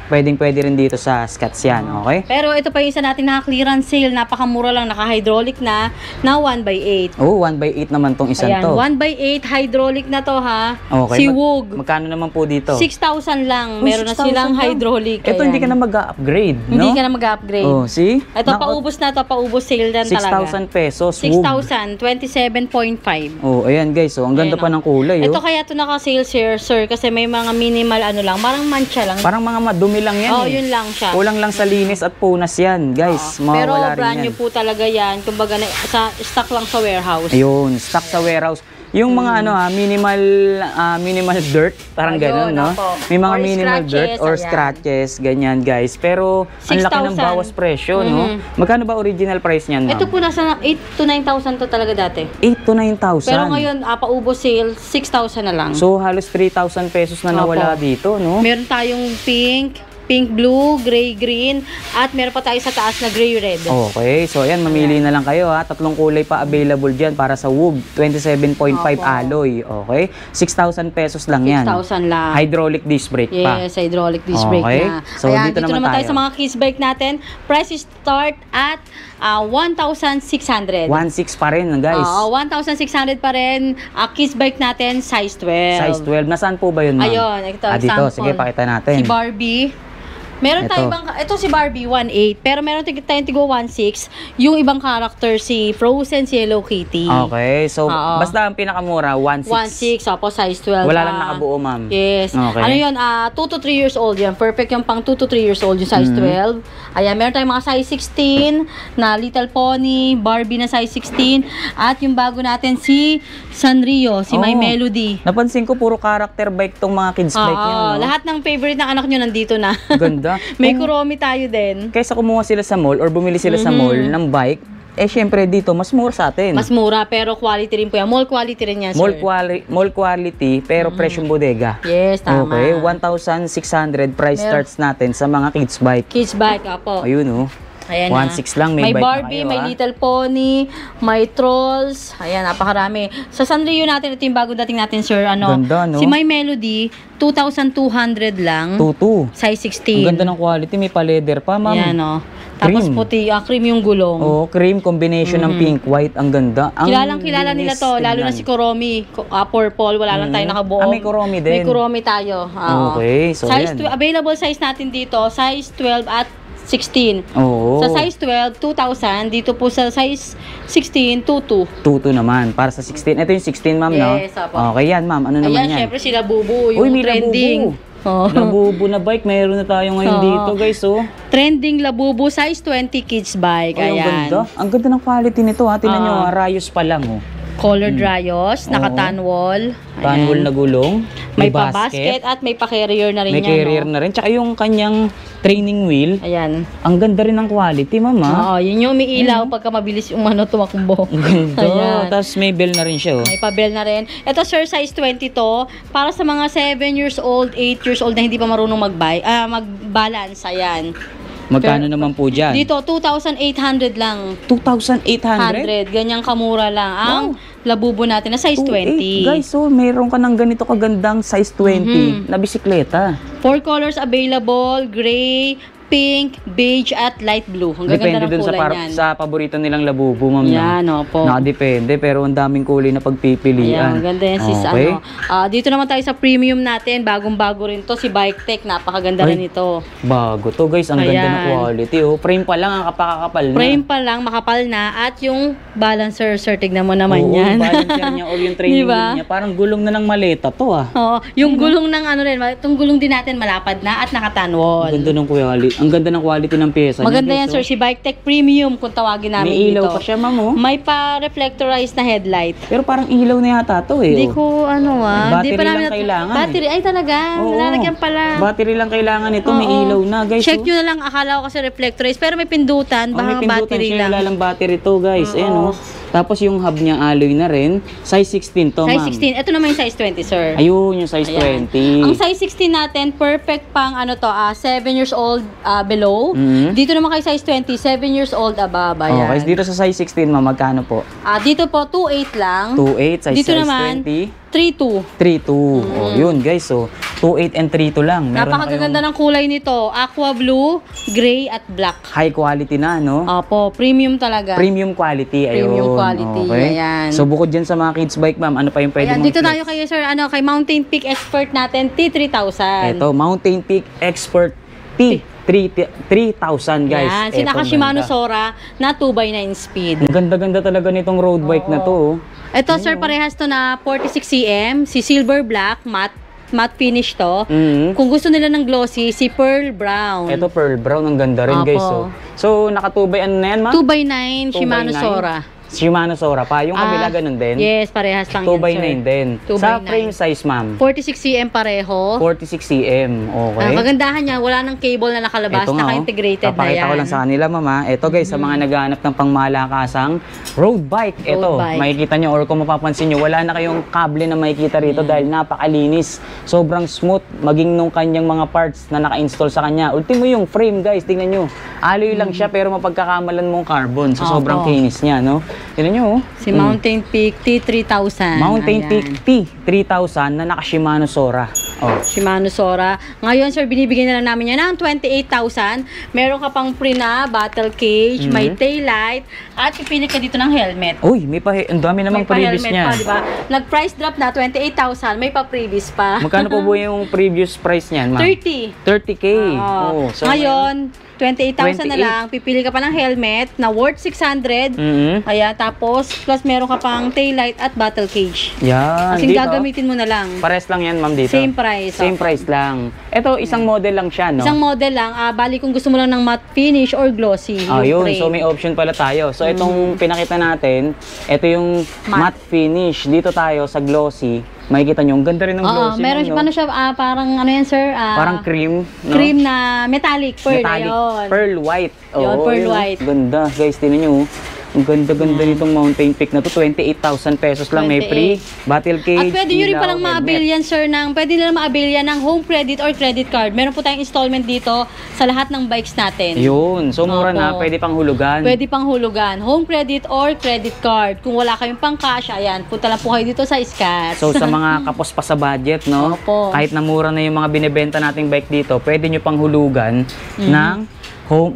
pwedeng-pwede rin dito sa Scats yan, okay? Pero ito pa yung isa natin naka-clearance sale. Napakamura lang, naka-hydraulic na 1x8. Oh, 1x8 naman tong isang Ayan, to. 1x8 hydraulic na to ha. Okay. Si Woog. Magkano naman po dito? 6,000 lang. Oh, Meron na 6,000 silang lang. hydraulic. Ito, hindi ka Ayan. na mag-upgrade, no? Hindi ka na mag-upgrade. Oh, see? Ito, paubos na to. Paubos sale yan talaga. 6,000 pesos. Woog. 6,000. 27.5. Oh, ayan guys. So, ang ganda Ayan, pa ng kulay, Ito oh. kaya to naka-sale, sir, kasi may mga minimal ano lang. Parang mancha lang. Parang mga madumi lang yan, Oh, eh. yun lang siya. Kulang lang sa linis at punas yan, guys. Pero Mawawala rin brand yan. new po talaga yan. Kumbaga, sa stock lang sa warehouse. Ayun, stock sa warehouse. Yung mga minimal dirt, parang Ayun, gano'n, no? opo. May mga Or minimal dirt scratches, or ayan. scratches, ganyan, guys. Pero ang laki ng 6,000. bawas presyo, no? Magkano ba original price niyan, ma'am? Ito po nasa 8 to 9,000 to talaga dati. 8 to 9,000. Pero ngayon, paubos sale, 6,000 na lang. So, halos 3,000 pesos na nawala Opo. dito, no? Meron tayong pink blue, gray green, at meron pa tayo sa taas na gray red. Okay, so ayan, mamili na lang kayo ha. Tatlong kulay pa available dyan para sa Woog. 27.5 Opo. alloy, okay? 6,000 pesos lang yan. 6,000 lang. Hydraulic disc brake pa. Yes, hydraulic disc brake Okay. na. So, Ayan, dito dito naman naman tayo tayo. sa mga kids bike natin. Price start at 1,600. 1.6 pa rin, guys. Oo, 1,600 pa rin. Kids bike natin, size 12. Size 12. Nasaan po ba yun, ma'am? Ayun, ito, dito. example. Sige, pakita natin. Si Barbie. Meron Ito. tayong ibang, ito si Barbie, 1.8. Pero meron tayong tigo 1.6. Yung ibang character, si Frozen, si Hello Kitty. Okay, so Oo. basta ang pinakamura, 1.6. 1.6, opo, size 12. Wala lang nakabuo, ma'am. Yes. Okay. Ano yun, 2 to 3 years old yan. Perfect yung pang 2 to 3 years old, yung size 12. Ayan, meron tayong mga size 16 na Little Pony, Barbie na size 16. At yung bago natin, si Sanrio, si My Oh. Melody. Napansin ko, puro character bike tong mga kids bike niyo, no? Lahat ng favorite ng anak nyo nandito na. Ganda. May Kung Kuromi tayo din. kaysa kumuha sila sa mall or bumili sila sa mall ng bike, syempre dito, mas mura sa atin. Mas mura, pero quality rin po yan. Mall quality rin yan, sir. Mall quality, pero presyong bodega. Yes, tama. Okay, 1,600 price starts natin sa mga kids bike. Kids bike, apo. Ayun, oh. Ayan 1.6 lang, may bike na Barbie, kayo, may ah. Little Pony, may Trolls. Ayan, napakarami. Sa Sanrio natin, ito yung bago dating natin, sir. Ganda, no? Si My Melody, 2,200 lang. Tutu. Size Ang 16. ganda ng quality, may pa-leather pa, ma'am. Ayan, oh. Tapos Cream. puti, cream yung gulong. Oh, cream combination ng pink, white, ang ganda. Ang Kilala nila linis to, lalo tignan. na si Kuromi, purple, wala lang tayo nakabuo. may Kuromi din. May Kuromi tayo. Oo. Okay, so size yan. available size natin dito, size 12 at 16. Oo. Sa size 12, 2,000. Dito po sa size 16, 2,200. Tutu naman, para sa 16. Ito yung 16, ma'am, no? Yes, apo. Okay yan, ma'am. Ano naman Ayan, yan? syempre sila Bubu, yung Uy, may trending. Labubu. Oh. Labubu na bike, mayroon na tayo ngayon Oo. dito, guys, oh. Trending Labubu, size 20 kids bike. Ay, ang Ayan. ganda. Ang ganda ng quality nito, ha. Tingnan nyo, Oo. Rayos pa lang, oh. Colored rayos, naka-tan wall. Tanwol na gulong. May pa-basket at may pa-carrier na rin May yan. carrier na rin. Tsaka yung kanyang training wheel. Ayan. Ang ganda rin ng quality, mama. Oo, yun yung umiilaw pagka mabilis yung tumakbo. Ang ganda. Ayan. Tapos may bell na rin siya. Oh. May pa-bell na rin. Ito sir, size 20 to. Para sa mga 7 years old, 8 years old na hindi pa marunong mag-balance. Ayan. Magkano naman po dyan? Dito, 2,800 lang. 2,800? 100. Ganyang kamura lang. Ang labubo natin na size 20. Guys, so meron ka ng ganito kagandang size 20 na bisikleta. 4 colors available, gray, pink, beige, at light blue. Ang Depende gaganda ng dun kulay niyan. sa paborito nilang labubo, ma'am. Yan, opo. Nakadepende, pero ang daming kulay na pagpipilian. Ayan, ang ganda yan sis. Okay. Dito naman tayo sa premium natin. Bagong-bago rin to. Si Bike Tech. Napakaganda rin ito. Bago to, guys. Ang ganda ng Ayan. quality. Oh. Frame pa lang, ang kapakakapal na. Frame pa lang, makapal na. At yung balancer, sir, tignan mo naman Oo, yan. balancer niya or yung training Diba? wheel niya. Parang gulong na ng maleta to, ah. Oo, yung gulong ng ano rin, itong gulong din natin malapad na at nakatanwol. Ang ganda ng quality. Ang ganda ng quality ng pyesa Maganda niya, yan, guys, sir. Si Bike Tech Premium kung tawagin oh. namin May ilaw dito. pa siya, ma'am, oh. May pa-reflectorized na headlight. Pero parang ilaw na yata to, eh. Hindi oh. ko Battery Hindi pa namin lang kailangan, Battery, ay talaga. Oo. Lalagyan pala. Battery lang kailangan ito. May Oo. ilaw na, guys. Check oh. nyo na lang. Akala ko kasi reflectorized. Pero may pindutan. Oh, may Baka pindutan battery siya, lang. lang battery to, guys. Oo. Ayan, oh. Tapos yung hub niya alloy na rin. Size 16 to, Size ma'am. 16. Ito naman yung size 20, sir. Ayun, yung size Ayan. 20. Ang size 16 natin, perfect pang 7 years old below. Mhm. Dito naman kay size 20, 7 years old above. Ayan. Okay, dito sa size 16, ma'am, magkano po? Dito po, 2.8 lang. 2.8, Dito size naman, 20. 3.2. 3.2. Oh, yun, guys. So, 2.8 and 3.2 lang. Meron na Napakaganda kayong ng kulay nito. Aqua blue, gray at black. high quality na, no? Opo, premium talaga. Premium quality, ayun. Premium quality, ayan. So, bukod dyan sa mga kids bike, ma'am, ano pa yung pwede Ayan, mong dito flex? tayo kayo sir, kay Mountain Peak Expert natin, T3000. Ito, Mountain Peak Expert P. 3,000, guys. Yan, si Eto, Naka Shimano ganda. Sora na 2x9 speed. Ang ganda-ganda talaga nitong road bike na to, oh. Ito sir, parehas to na 46cm, si Silver Black, matte finish to. Mhm. Kung gusto nila ng glossy, si Pearl Brown. Ito, pearl brown. Ang ganda rin, Opo. guys. Oh. So, naka-2x ano na yan, ma'am? 2x9 Shimano 2x9? Sora. Shimano Sora pa. Yung kabila ganun din? Yes, parehas lang 2x9 yan, sir. din. 2x9. Sa frame size, ma'am? 46cm pareho. 46cm. Okay. Kagandahan niya, wala nang cable na nakalabas, Ito nga, naka-integrated na papakita yan. ko lang sa kanila, mama. Ito, guys, sa mga naghahanap ng pangmalakasang road bike. Road Ito, bike. makikita nyo or kung mapapansin nyo, wala na kayong kable na makikita rito dahil napakalinis. Sobrang smooth, maging nung kanyang mga parts na naka-install sa kanya. Ultimo yung frame, guys, tingnan nyo. Alloy lang siya pero mapagkakamalan mong carbon. So, Opo. sobrang kinis niya, no? Tingnan nyo, oh. Si Mountain Peak T3000. Mountain Ayan. Peak T3000 na naka Shimano Sora. Oh. Shimano Sora. Ngayon, sir, binibigyan na lang namin yan ng 28,000. Meron ka pang free na battle cage, may taillight, at pipili ka dito ng helmet. Uy, ang dami namang May previous pa-helmet niya. pa, di ba? Nag-price drop na 28,000, may pa-previous pa. Magkano po po yung previous price niyan, ma'am? 30. 30K. Oo. Oh, so Ngayon, 28,000 na 28. lang. Pipili ka pa ng helmet na worth 600. Mhm. Kaya tapos, plus meron ka pang taillight at battle cage. Yan. Kasi dito. gagamitin mo na lang. Pares lang yan, ma'am, dito. Same price. Same price lang. Ito, isang model lang siya, no? Isang model lang, bali kung gusto mo lang ng matte finish or glossy. Ah, yun. yung frame. So, may option pala tayo. So, itong pinakita natin, ito yung matte finish. Dito tayo sa glossy. Makikita nyo, ang ganda rin ng Oo, glossy. meron no? ano siya, parang ano yan sir? Parang cream, no? Cream na metallic pearl. Metallic. Ayun. Pearl white. Yun, pearl yun. white. Ganda. Guys, tinan nyo. Ang ganda-ganda nitong Mountain Peak na to. 28,000 pesos lang. May 28. free battle cage. At pwede nyo rin ilaw, palang helmet. ma-avail yan, sir, pwede nila ma-avail yan ng home credit or credit card. Meron po tayong installment dito sa lahat ng bikes natin. Yun. So, mura Opo. na. Pwede pang hulugan. Pwede pang hulugan. Home credit or credit card. Kung wala kayong pang cash, ayan, punta lang po kayo dito sa Scats. So, sa mga kapos pa sa budget, no? Opo. Kahit na mura na yung mga binibenta nating bike dito, pwede nyo pang hulugan ng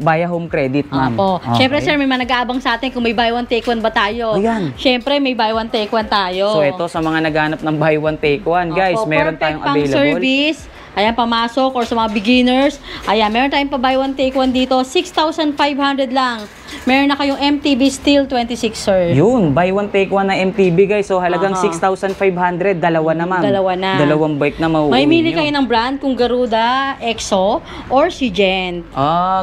via home credit, ma'am. Opo. Okay. Siyempre, sir, may mga nag-aabang sa atin kung may buy one, take one ba tayo. Ayan. Siyempre, may buy one, take one tayo. So, ito sa mga naghanap ng buy one, take one. Guys, Opo, meron perfect tayong pang available. service. Ayan, pamasok or sa mga beginners. Ayan, meron tayong pa buy one, take one dito. 6,500 lang. Meron na kayong MTB Steel 26, sir. Yun, buy one take one na MTB guys. So halagang Aha. 6,500, dalawa na ma'am. Dalawa na. Dalawang bike na mauuwi May mili nyo. kayo ng brand kung Garuda, EXO, or Gent.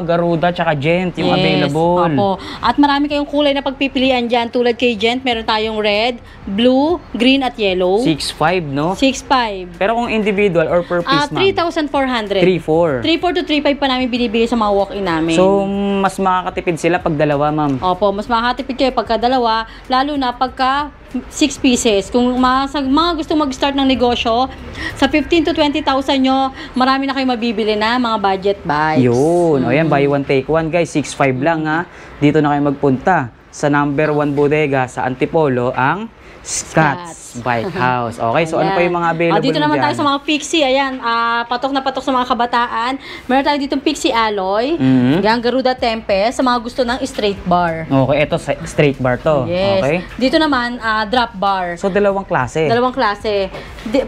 Garuda tsaka Gent yung Yes, available. Opo. At marami kayong kulay na pagpipilian dyan. Tulad kay Gent, meron tayong red, blue, green, at yellow. 6,500 no? 6.5. Pero kung individual or per piece ma'am? 3,400. 3,400. 3.4 to 3.5 pa namin binibigay sa mga walk-in namin. So, mas makakatipid sila pag dalawa, ma'am. Opo, mas makakatipid kayo pagka dalawa, lalo na pagka 6 pieces. Kung mga gusto mag-start ng negosyo, sa 15 to 20,000 nyo, marami na kayo mabibili na mga budget bikes. Yun. O yan, buy one take one guys. 6,500 lang ha. Dito na kayo magpunta sa number 1 bodega sa Antipolo, ang Scott's Bike House. Okay, so ano pa yung mga available dito naman dyan? tayo sa mga Pixie. Ayan, patok na patok sa mga kabataan. Meron tayo ditong Pixie Alloy, yung Garuda Tempest, sa mga gusto ng straight bar. Okay, ito straight bar to. Yes. Okay. Dito naman, drop bar. So, dalawang klase. Dalawang klase.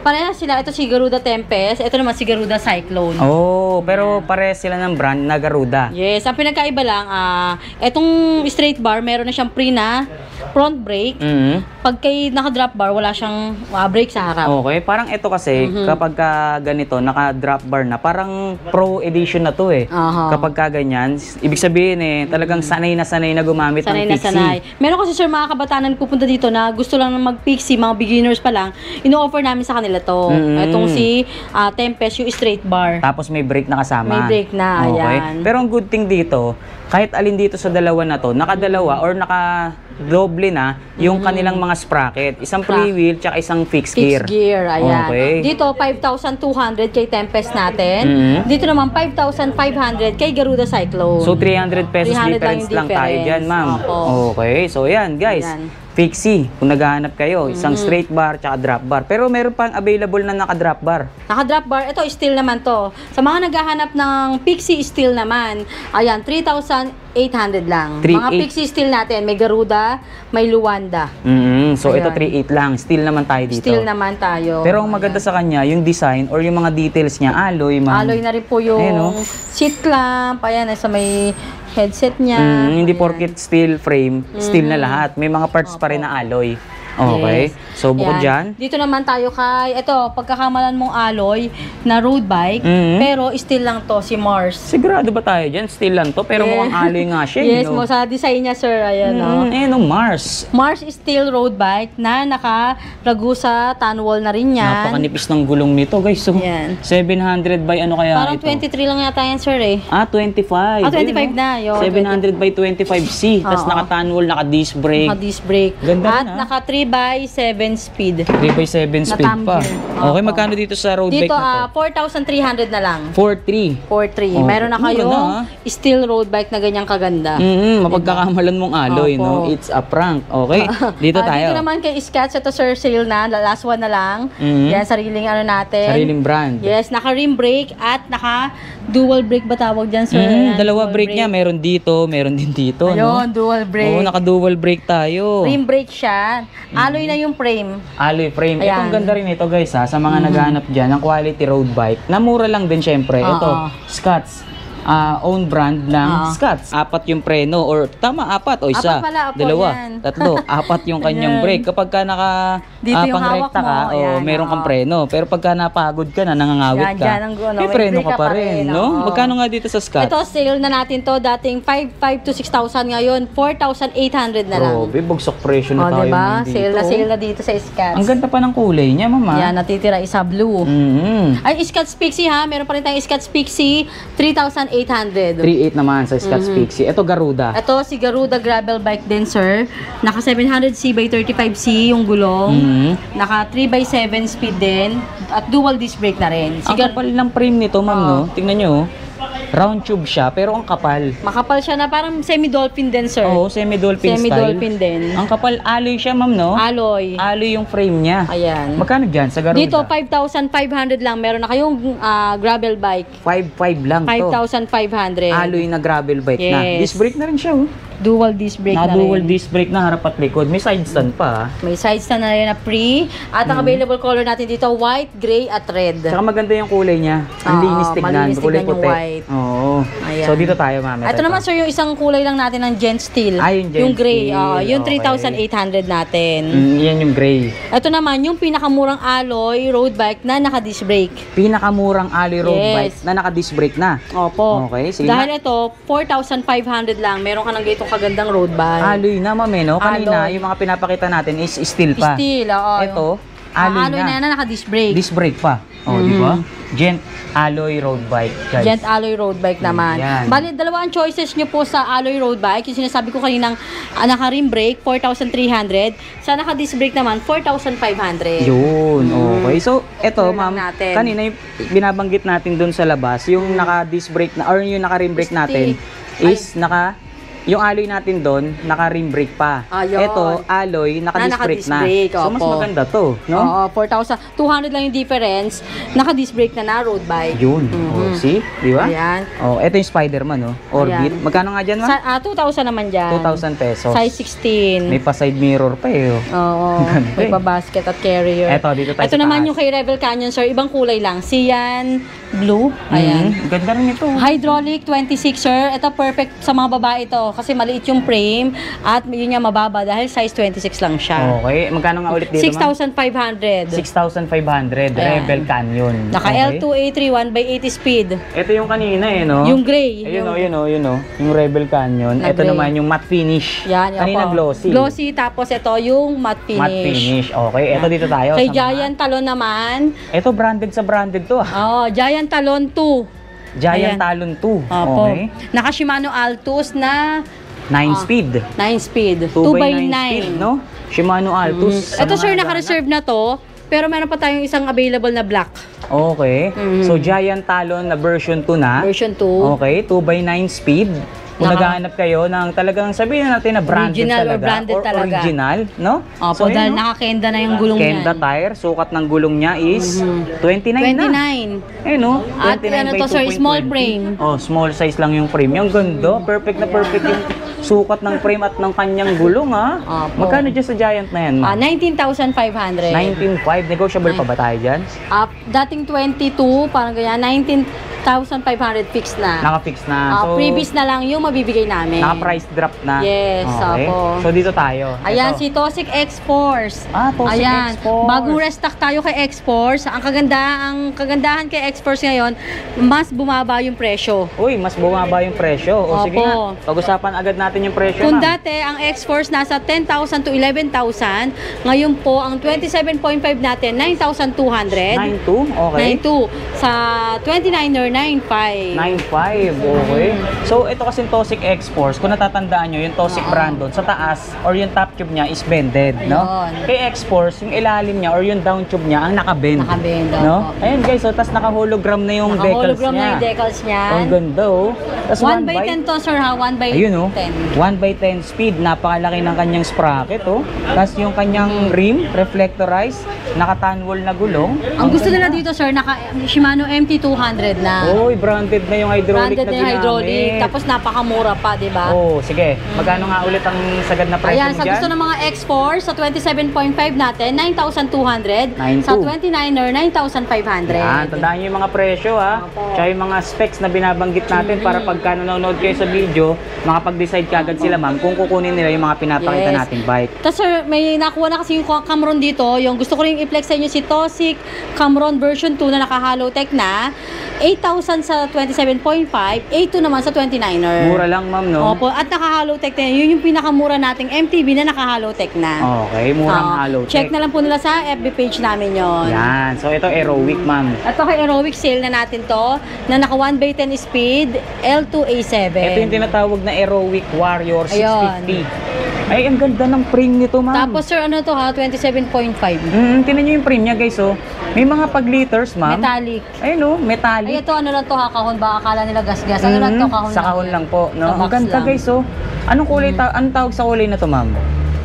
Parehas sila. Ito si Garuda Tempest. Ito naman si Garuda Cyclone. Oh, pero parehas sila ng brand na Garuda. Yes. Ang pinagkaiba lang, itong straight bar, meron na siyang pre na front brake. Pag kay naka-drop bar, wala siyang brake sa harap. Okay, parang ito kasi, kapag ka ganito, naka-drop bar na, parang pro edition na to eh. Aha. Kapag ka ganyan, ibig sabihin talagang sanay na gumamit Sanay ng na Pixie. sanay. Meron kasi sir mga kabataan na pupunta dito na gusto lang mag-Pixie, mga beginners pa lang, ino-offer namin sa kanila to. Itong si Tempest, yung straight bar. Tapos may brake na kasama. May brake na, ayan. Pero ang good thing dito, kahit alin dito sa dalawa na to, nakadalawa or naka-doble na yung kanilang mga sprocket. Isang pre-wheel tsaka isang fixed gear. Fixed gear, ayan. Okay. Dito, 5,200 kay Tempest natin. Dito naman, 5,500 kay Garuda Cyclone. So 300 pesos 300 lang difference yung lang tayo difference. dyan, ma'am. Opo. Okay, so yan guys. Ayan. Pixie, kung naghahanap kayo, isang straight bar tsaka drop bar. Pero meron pang available na naka-drop bar. Naka-drop bar, ito steel naman to. Sa mga naghahanap ng Pixie steel naman, ayan, 3,800 lang. Mga 3,800. Pixie steel natin, may Garuda, may Luanda. So ito Ayan. 3,800 lang. Steel naman tayo dito. Steel naman tayo. Pero ang maganda sa kanya, yung design or yung mga details niya, alloy, ma'am. Alloy na rin po yung Ayan, oh. seat clamp, ayan, sa may headset niya. Hindi Ayan. porket steel frame, steel na lahat. May mga parts pa rin na alloy. Okay. Yes. So, bukod Ayan. dyan, Dito naman tayo kay, ito, pagkakamalan mong alloy na road bike, pero steel lang to, si Mars. sigurado ba tayo dyan? Steel lang to, pero Yes. mukhang alloy nga siya. Yes, mo sa design niya, sir, ayan, Mars. Mars steel road bike na naka-ragu sa tanwall na rin yan. Napakanipis ng gulong nito, guys. So, Yan. 700 by ano kaya Parang ito? 23 lang yata yan, sir, eh. 25. 25 Ayun, na, yun. 700 by 25C. Tapos Oo. naka-tanwall, naka-disc brake. Naka-disc brake. Ganda At rin, naka 3x7 speed. 3x7 speed pa. tumbler. Okay, Opo. magkano dito sa road Dito, bike na to? 4,300 na lang. 4.3. 4,300. Oh, Meron na maganda, kayong ah. steel road bike na ganyang kaganda. Mapagkakamalan mong alloy, Opo. no? It's a prank. Okay, dito tayo. Dito naman kay Scotch, ito sir, sale na. Last one na lang. Yan, sariling ano natin. Sariling brand. Yes, naka-rim brake at naka-dual brake ba tawag dyan, sir? Ayan, Dalawa dual brake niya, meron dito, meron din dito, Ayun, no? dual brake. Oo, naka-dual brake tayo. Rim brake siya. Alloy na yung frame. Alloy frame. Ayan. Itong ganda rin ito, guys, ha, sa mga naghahanap dyan ng quality road bike. Na mura lang din, syempre. Oo. Ito, Scott's. Own brand ng Scott's. 4 yung preno, or tama, 4 o isa. 4 pala, opo, dalawa, yan. 3, 4 yung kanyang Ayan. brake. Kapag ka Dito yung pangrekta ka, hawak mo, ayan, meron kang oo. preno. Pero pagka napagod ka na, nangangawit Yan, ka, dyan ang may may preno brake ka pa rin, no? oo. Magkano nga dito sa Scott's? Ito, sale na natin to. Dating 5,500 to 6,000 ngayon. 4,800 na lang. Grabe, bagsak presyo na O, tayo diba? ngayon dito. Sale na dito sa Scotch. Ang ganda pa ng kulay niya, mama. Yan, natitira isa blue. Ay, Scotch Pixie ha. Meron pa rin tayong Scotch Pixie. 3,800. 3.8 naman sa Scott's Pixie. Ito, Garuda. Ito, si Garuda gravel bike din, sir. Naka 700C by 35C yung gulong. Naka 3x7 speed din. At dual disc brake na rin. Si Ang kapal ng frame nito, ma'am, no? Tingnan nyo, oh. Round tube siya, pero ang kapal. Makapal siya na parang semi-dolphin din, sir. Oo, semi-dolphin style. Semi-dolphin din. Ang kapal, alloy siya, ma'am, no? Alloy. Alloy yung frame niya. Ayan. Magkano dyan sa Garuda? Dito, 5,500 lang. Meron na kayong gravel bike. 5.5 lang to. 5,500. Alloy na gravel bike na. Yes. Disc brake na rin siya, oh. dual disc brake na rin. Dual disc brake na harap at likod. May side stand pa. May side stand na rin na pre. At ang available color natin dito, white, gray, at red. Tsaka maganda yung kulay niya. Ang Oo, linis tignan. malinis Kulay tignan yung puti. white. Oo. Ayan. So dito tayo, ma'am. Ito naman sir, yung isang kulay lang natin ng Gent Steel. Yung Gent yung gray. Steel. Yung Okay. 3,800 natin. Yan yung gray. Ito naman, yung pinakamurang alloy road bike na naka-disc brake. Pinakamurang alley road Yes. bike na naka-disc brake na. Opo. Okay, sige Dahil ito, 4,500 lang. Meron ka ng ganitong kagandang road bike. Alloy na, ma'am, no? Kanina, Alloy. yung mga pinapakita natin is steel pa. Steel, oo. Ito, Alloy alloy na yan na naka-disc brake. Disc brake pa. Oh, di ba? Gent alloy road bike, guys. Gent alloy road bike naman. Yan. Bali, dalawa ang choices nyo po sa alloy road bike. Yung sinasabi ko kaninang naka-rim brake, 4,300. Sa naka-disc brake naman, 4,500. Yun, okay. So, eto, Clear lang ma'am, natin. kanina yung binabanggit natin dun sa labas, yung naka-disc brake na, or yung naka-rim brake natin, is yung alloy natin doon, naka-rim brake pa. Ayun. Ito, alloy, naka-disc brake naka-disc na. brake, So, mas opo. maganda to, no? Oo, 4,200 lang yung difference. Naka-disc brake na road bike. Yun. Oh, see? Di ba? Ayan. Oh, ito yung Spider-Man, no? Orbit. Ayan. Magkano nga dyan, ma'am? 2,000 naman dyan. 2,000 pesos. Size 16. May pa-side mirror pa eh. Oh. Oo. Ganda May eh. pa-basket at carrier. Eto, dito tayo Ito sa naman taas. yung kay Rebel Canyon, sir. Ibang kulay lang. Cyan, blue. Ayan. Ganda rin ito. Hydraulic 26, sir. Ito perfect sa mga babae ito kasi maliit yung frame at yun nga mababa dahil size 26 lang siya. Okay. Magkano nga ulit dito, ma'am? 6,500. 6,500. Ayan. Rebel Canyon. Naka Okay. L2A31 by 80 speed. Ito yung kanina eh, no? Yung gray. Ayun o, yun o, yun o. Yung Rebel Canyon. Na Ito gray. naman yung matte finish. Yan, Kanina opo. glossy. Glossy, tapos ito yung matte finish. Matte finish. Okay. Ito dito tayo. Kay sa mga- Giant Talon naman. Ito branded sa branded to ah. Oh, Giant Talon 2. Giant Ayan. Talon 2. Opo. Okay. Naka Shimano Altus na 9 speed. 9 speed. 2x9 2x9. speed, no? Shimano Altus. Sa Ito mga sir, gana. naka-reserve na to. Pero meron pa tayong isang available na black. Okay. So, Giant Talon na version 2 na. Version 2. Okay, 2x9 speed. Kung Naka- naghahanap kayo ng talagang sabihin natin na branded Original or talaga. branded talaga. Original, no? Opo, yun, dahil no? nakakenda na yung gulong Kenda niyan. tire, sukat ng gulong niya is 29 na. 29. Eh no? At 29 ano by to, sir, 2.20. small frame. Oh, small size lang yung frame. Yung ganda, perfect na perfect yung sukat ng frame at ng kanyang gulong, ha? Opo. Magkano dyan sa Giant na yan? 19,500. 19.5, negotiable pa ba tayo dyan? Dating 22, parang ganyan, 19,500 fixed na. Naka-fix na. Previous na lang yung mabibigay namin. Naka-price drop na. Yes, Okay. opo. So dito tayo. Ayan, Ito. si Tosik X-Force. Tosik Ayan, X-Force. bagong restock tayo kay X-Force. Ang kagandahan kay X-Force ngayon, mas bumaba yung presyo. Uy, mas bumaba yung presyo. O sige Opo. nga, pag-usapan agad natin yung presyo, Kung ma'am. dati, ang X-Force nasa 10,000 to 11,000, ngayon po, ang 27.5 natin, 9,200. 9.2? Okay. 9,2. Sa 29er, 9,500. 9.5, okay. So, ito kasi Tosik X-Force, kung natatandaan nyo, yung Tosik brand doon, sa taas, or yung top tube niya is bended, no? Ayun. Kay X-Force, yung ilalim niya, or yung down tube niya, ang nakabend. Nakabend, no? opo. Ayun guys, so, tas naka-hologram na yung decals Naka-hologram niya. na yung decals niyan. Ang ganda, oh. Tas 1 by 10 to, sir, ha? 1 by Ayun, oh. 10. 1 by 10 speed, napakalaki ng kanyang sprocket, oh. Tapos yung kanyang rim, reflectorized, naka-tanwall na gulong. Ang gusto nila dito, sir, Shimano MT200 na. Oy, branded na yung hydraulic Branded na na yung hydraulic. ginamit. Tapos napakamura pa, di ba? Oh, sige. Magkano nga ulit ang sagad na presyo Ayan, mo sa dyan? gusto ng mga X4, sa 27.5 natin, 9,200. 9,200. Sa 29er, 9,500. Yan, tandaan nyo yung mga presyo, ha. Opo. Tsaka yung mga specs na binabanggit natin para pagka nanonood kayo sa video, makapag-decide kagad sila, ma'am, kung kukunin nila yung mga pinapakita Yes. nating bike. Tapos sir, may nakuha na kasi yung Camron dito. Yung gusto ko rin i-flex sa inyo si Tosik Camron version 2 na naka-hollow tech na. 8,000 sa 27.5, 8,200 naman sa 29er. Mura lang, ma'am, no? Opo, at naka-hollow tech na yun. Yun yung pinakamura nating MTB na naka-hollow tech na. Okay, murang hollow Check tech. na lang po nila sa FB page namin yon. Yan. So, ito Aerowick, ma'am. Ito kay Aerowick sale na natin to, na naka 1x10 speed, L2A7. Ito yung tinatawag na Aerowick Warrior 650. Ay, ang ganda ng frame nito, ma'am. Tapos sir, ano to ha, 27.5. Tingnan nyo yung frame niya, guys, oh. May mga pag-liters, ma'am. Metallic. Ayun, oh, metallic. Ay, ito ano lang to ha, kahon ba? Akala nila gas-gas. Ano lang to, kahon Sa kahon yan. lang po, no? Sa Ang box ganda, lang. guys, oh. Anong kulay, anong tawag sa kulay na to, ma'am?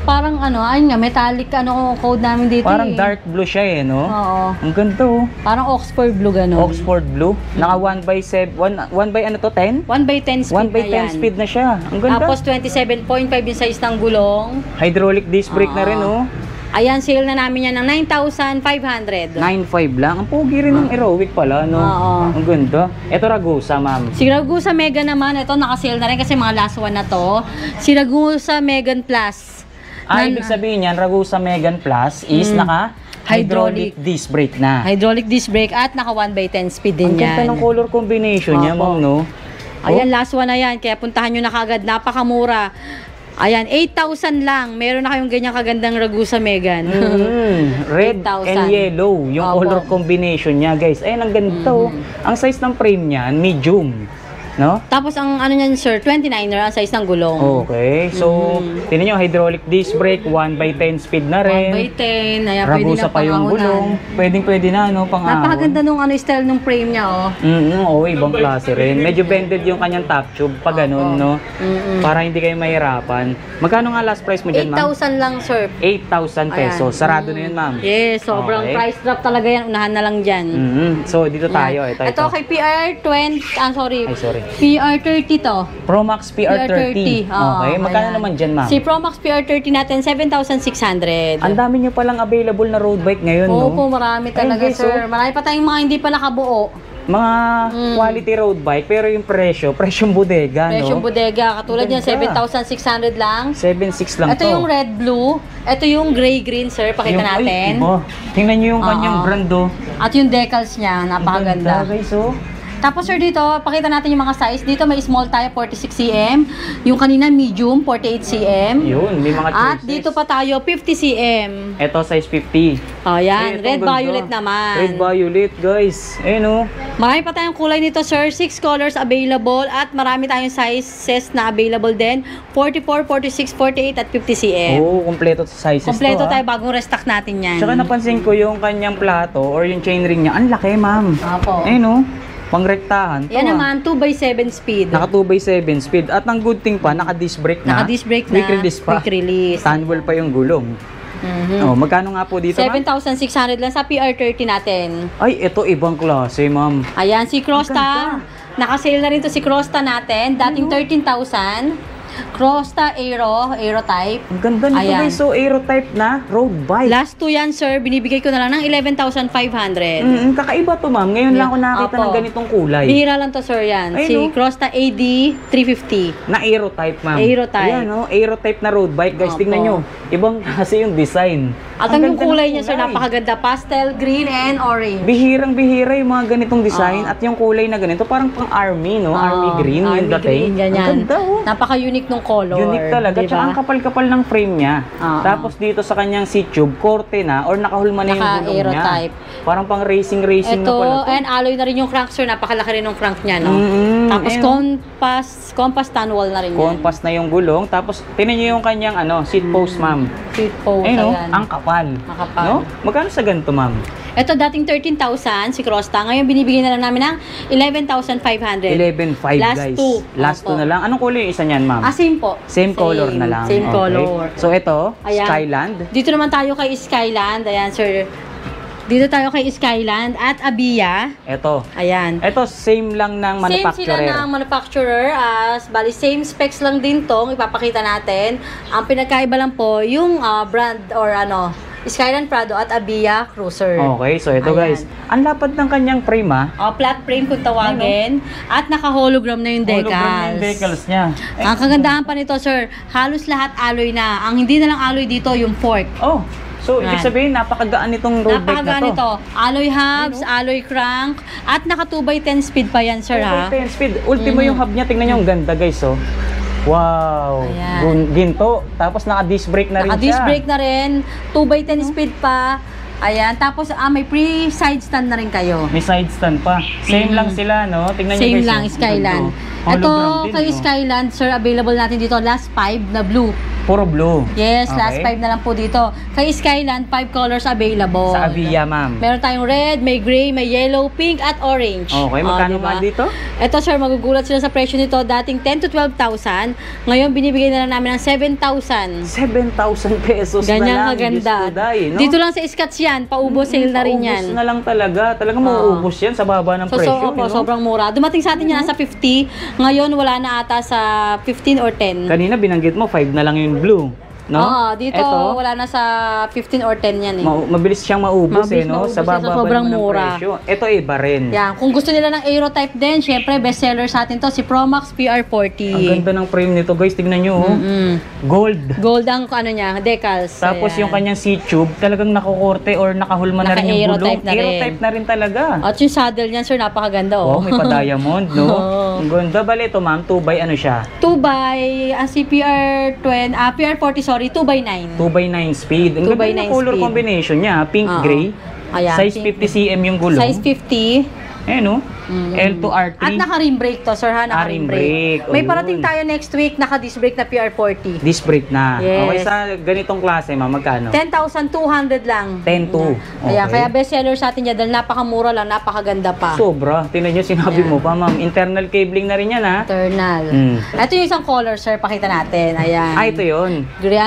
Parang ano, ayun nga, metallic ano code namin dito. Parang eh. dark blue siya no? Oo. Ang ganda oh. Parang Oxford blue gano'n. Oxford blue. Naka 1/7, 1 by ano to, 10? 1/10 speed 1/10 na yan. speed na siya. Ang ganda. Tapos 27.5 yung size ng gulong. Hydraulic disc brake na rin oh. Ayan, sale na namin yan ng 9,500. 9.5 lang. Ang pogi rin ng Aerowick pala, no? Oo. Ang ganda. Ito Ragusa, ma'am. Si Ragusa Mega naman, ito naka-sale na rin kasi mga last one na to. Si Ragusa Megan Plus. Ibig sabihin yan, Ragusa Megan Plus is naka hydraulic disc brake na. Hydraulic disc brake at naka 1/10 speed din Ang yan. ganda ng color combination niya, ma'am, no? Ayan, last one na yan. Kaya puntahan nyo na kagad. Napakamura. Ayan, 8,000 lang. Meron na kayong ganyan kagandang Ragusa Megan. Red 8,000. and yellow. Yung Opo. color combination niya, guys. Ayan, ang ganda, oh. Ang size ng frame niya, medium. No? Tapos ang ano niyan, sir, 29er ang size ng gulong. Okay. So, tinan nyo, hydraulic disc brake, 1/10 speed na rin. 1/10. Ayan, pwede Ragusa na pa yung gulong. Pwede na, no? Pang-ahon. Napakaganda nung ano, style ng frame niya, oh. Oo, ibang klase rin. Medyo bended yung kanyang top tube pag ganun, no? Para hindi kayo mahirapan. Magkano nga last price mo dyan, ma'am? 8,000 lang, sir. 8,000 pesos. Sarado na yun, ma'am. Yes, sobrang Okay. price drop talaga yan. Unahan na lang dyan. So, dito tayo. Ito. Ito kay PR20, sorry. Ay, sorry. PR30 to. Promax PR30. Okay. Magkano naman dyan, ma'am? Si Promax PR30 natin, 7,600. Ang dami nyo palang available na road bike ngayon, no? Opo, marami talaga, Ayun, guys, sir. Marami pa tayong mga hindi pa nakabuo. Mga quality road bike, pero yung presyong bodega, no? Presyong bodega. Katulad yan, Ganda. 7,600 lang. 7.6 lang Ito to. yung red blue. Ito yung gray green, sir. Pakita natin. Tingnan nyo yung kanyang Oo. brand, oh. At yung decals niya, napakaganda. Ganda, guys, oh. Tapos sir dito, pakita natin yung mga size. Dito may small tayo 46 cm. Yung kanina medium 48 cm. Yun, may mga choices. At dito pa tayo 50 cm. Ito, size 50. Oh, yan. Ito, Red ganda. violet naman. Red violet, guys. Ayun, oh. Marami pa tayong kulay nito, sir. 6 colors available at marami tayong sizes na available din. 44, 46, 48 at 50 cm. Oo, kompleto sa sizes Kompleto to, tayo, bagong restock natin yan. Tsaka napansin ko yung kanyang plato or yung chainring niya. Ang laki, ma'am. Opo. Ayun, oh. Pangrektahan. Yan naman, 2x7 speed. Naka 2x7 speed. At ang good thing pa, naka-disc brake na. Naka-disc brake na. Quick release pa. Quick release. Tanwell pa yung gulong. Oh, magkano nga po dito, ma'am? 7,600 lang sa PR30 natin. Ay, ito ibang klase, ma'am. Ayan, si Crosta. Naka-sale na rin to si Crosta natin. Dating 13,000. Crosta Aero type. Ang ganda nito, Ayan. guys. So, aero type na road bike. Last 2 yan, sir. Binibigay ko na lang ng 11,500. Kakaiba to, ma'am. Ngayon lang ako nakakita Opo. ng ganitong kulay. Bihira lang to, sir, yan. Ay, Si no? Crosta AD 350. Na aero type, ma'am. Aero type. Ayan, no? Aero type na road bike, guys. Opo. Tingnan nyo. Ibang kasi yung design. At ang yung ganda ng kulay niya, sir, napakaganda. Pastel, green, and orange. Bihirang-bihira yung mga ganitong design at yung kulay na ganito, parang pang army, no? Army green, yung Army dating. green, ganyan. Ang ganda, oh. Napaka-unique nung color. Unique talaga. diba? Tsaka ang kapal-kapal ng frame niya. Tapos dito sa kanyang seat tube, korte na or nakahulma na yung gulong Naka-aero niya. type. Parang pang racing na Ito, pala to. and alloy na rin yung crank, sir. Napakalaki rin yung crank niya, no? Tapos ayun. compass tanwal na rin yan. Compass na yung gulong. Tapos, tinan nyo yung kanyang seat post, ma'am. Seat post, Ayun, ayan. ang kapal. Makapal. No? Magkano sa ganito, ma'am? Ito dating 13,000 si Crosta. Ngayon binibigyan na lang namin ng 11,500. 11.5, Last guys. two. Last Opo. 2 na lang. Anong kulay yung isa niyan, ma'am? Same po. Same color na lang. Same Okay. color. So, ito, Ayan. Skyland. Dito naman tayo kay Skyland. Ayan, sir. Dito tayo kay Skyland at Abia. Ito. Ayan. Ito, same lang ng Same sila manufacturer. ng manufacturer. Bali, same specs lang din tong ipapakita natin. Ang pinagkaiba lang po, yung brand or Skyland Prado at Abia Cruiser. Okay, so ito, Ayan. guys. Ang lapad ng kanyang frame, Flat frame kung tawagin. At naka-hologram na yung decals. Hologram yung decals niya. Ang kagandahan pa nito, sir, halos lahat alloy na. Ang hindi na lang alloy dito, yung fork. Oh, so ibig Yan. sabihin, napakagaan nitong road bike na Napakagaan to. nito. Alloy hubs, alloy crank, at naka 2x10 speed pa yan, sir, ha? 10 speed. Ultimo yung hub niya. Tingnan nyo, ang ganda, guys, oh. Wow. Ayan. Ginto. Tapos naka-disc brake na rin Naka-disc siya. brake na rin, 2x10 speed pa. Ayan, tapos may free side stand na rin kayo. May side stand pa. Same lang sila, no? Tingnan nyo, Same guys. lang, oh. Skyland. Hologram Ito, din, kay no? Skyland, sir, available natin dito, last 5 na blue. Puro blue. Yes, Okay. last 5 na lang po dito. Kay Skyland, 5 colors available. Sa Avia, ma'am. Meron tayong red, may gray, may yellow, pink, at orange. Okay, magkano ba dito? Ito sir, magugulat sila sa presyo nito. Dating 10 to 12,000. Ngayon, binibigay na lang namin ng 7,000. 7,000 pesos Ganyan na lang. kaganda. Diyos ko, day, no? Dito lang sa Scotts yan. Paubos sale na rin yan. Paubos na lang talaga. Talagang mauubos yan sa baba ng presyo. Opo, sobrang mura. Dumating sa atin yan nasa 50. Ngayon, wala na ata sa 15 or 10. Kanina binanggit mo, 5 na lang yung blue. No? Oo, dito Eto, wala na sa 15 or 10 yan eh. mabilis siyang maubos Mabilis no? maubos Sa yan, baba sa sobrang ng mura. presyo. Ito iba rin. Yan. Kung gusto nila ng Aero type din, syempre bestseller sa atin to, si Promax PR40. Ang ganda ng frame nito guys, tignan nyo. Oh. Gold. Gold ang ano niya, decals. Tapos Ayan. yung kanyang C-tube, talagang nakakorte or nakahulma na rin yung Naka-aero gulong. type na rin. Aero type na rin talaga. At yung saddle niyan, sir, napakaganda oh. Wow, may pa-diamond, no? Oo. Ang ganda. Bale, ito ma'am, 2x ano siya? 2x, ang PR40, sorry, 2x9. 2x9 speed. Ang 2x9 ganda ng color speed. combination niya. Pink, Oo. gray. Ayan, Size pink. 50 cm yung gulong. Size 50. Eh, no? L to R3. At naka-rim brake to, sir ha, rim naka-rim brake. brake. May Ayun. parating tayo next week, naka-disc brake na PR40. Disc brake na. Yes. Okay, sa ganitong klase, ma'am, magkano? 10,200 lang. 10,200. Ayan, Okay. kaya bestseller sa atin yan dahil napakamura lang, napakaganda pa. Sobra. Tingnan nyo, sinabi mo pa, ma'am. Internal cabling na rin yan, ha? Eternal. Ito yung isang color, sir, pakita natin. Ayan. Ah, ito yun. Gray,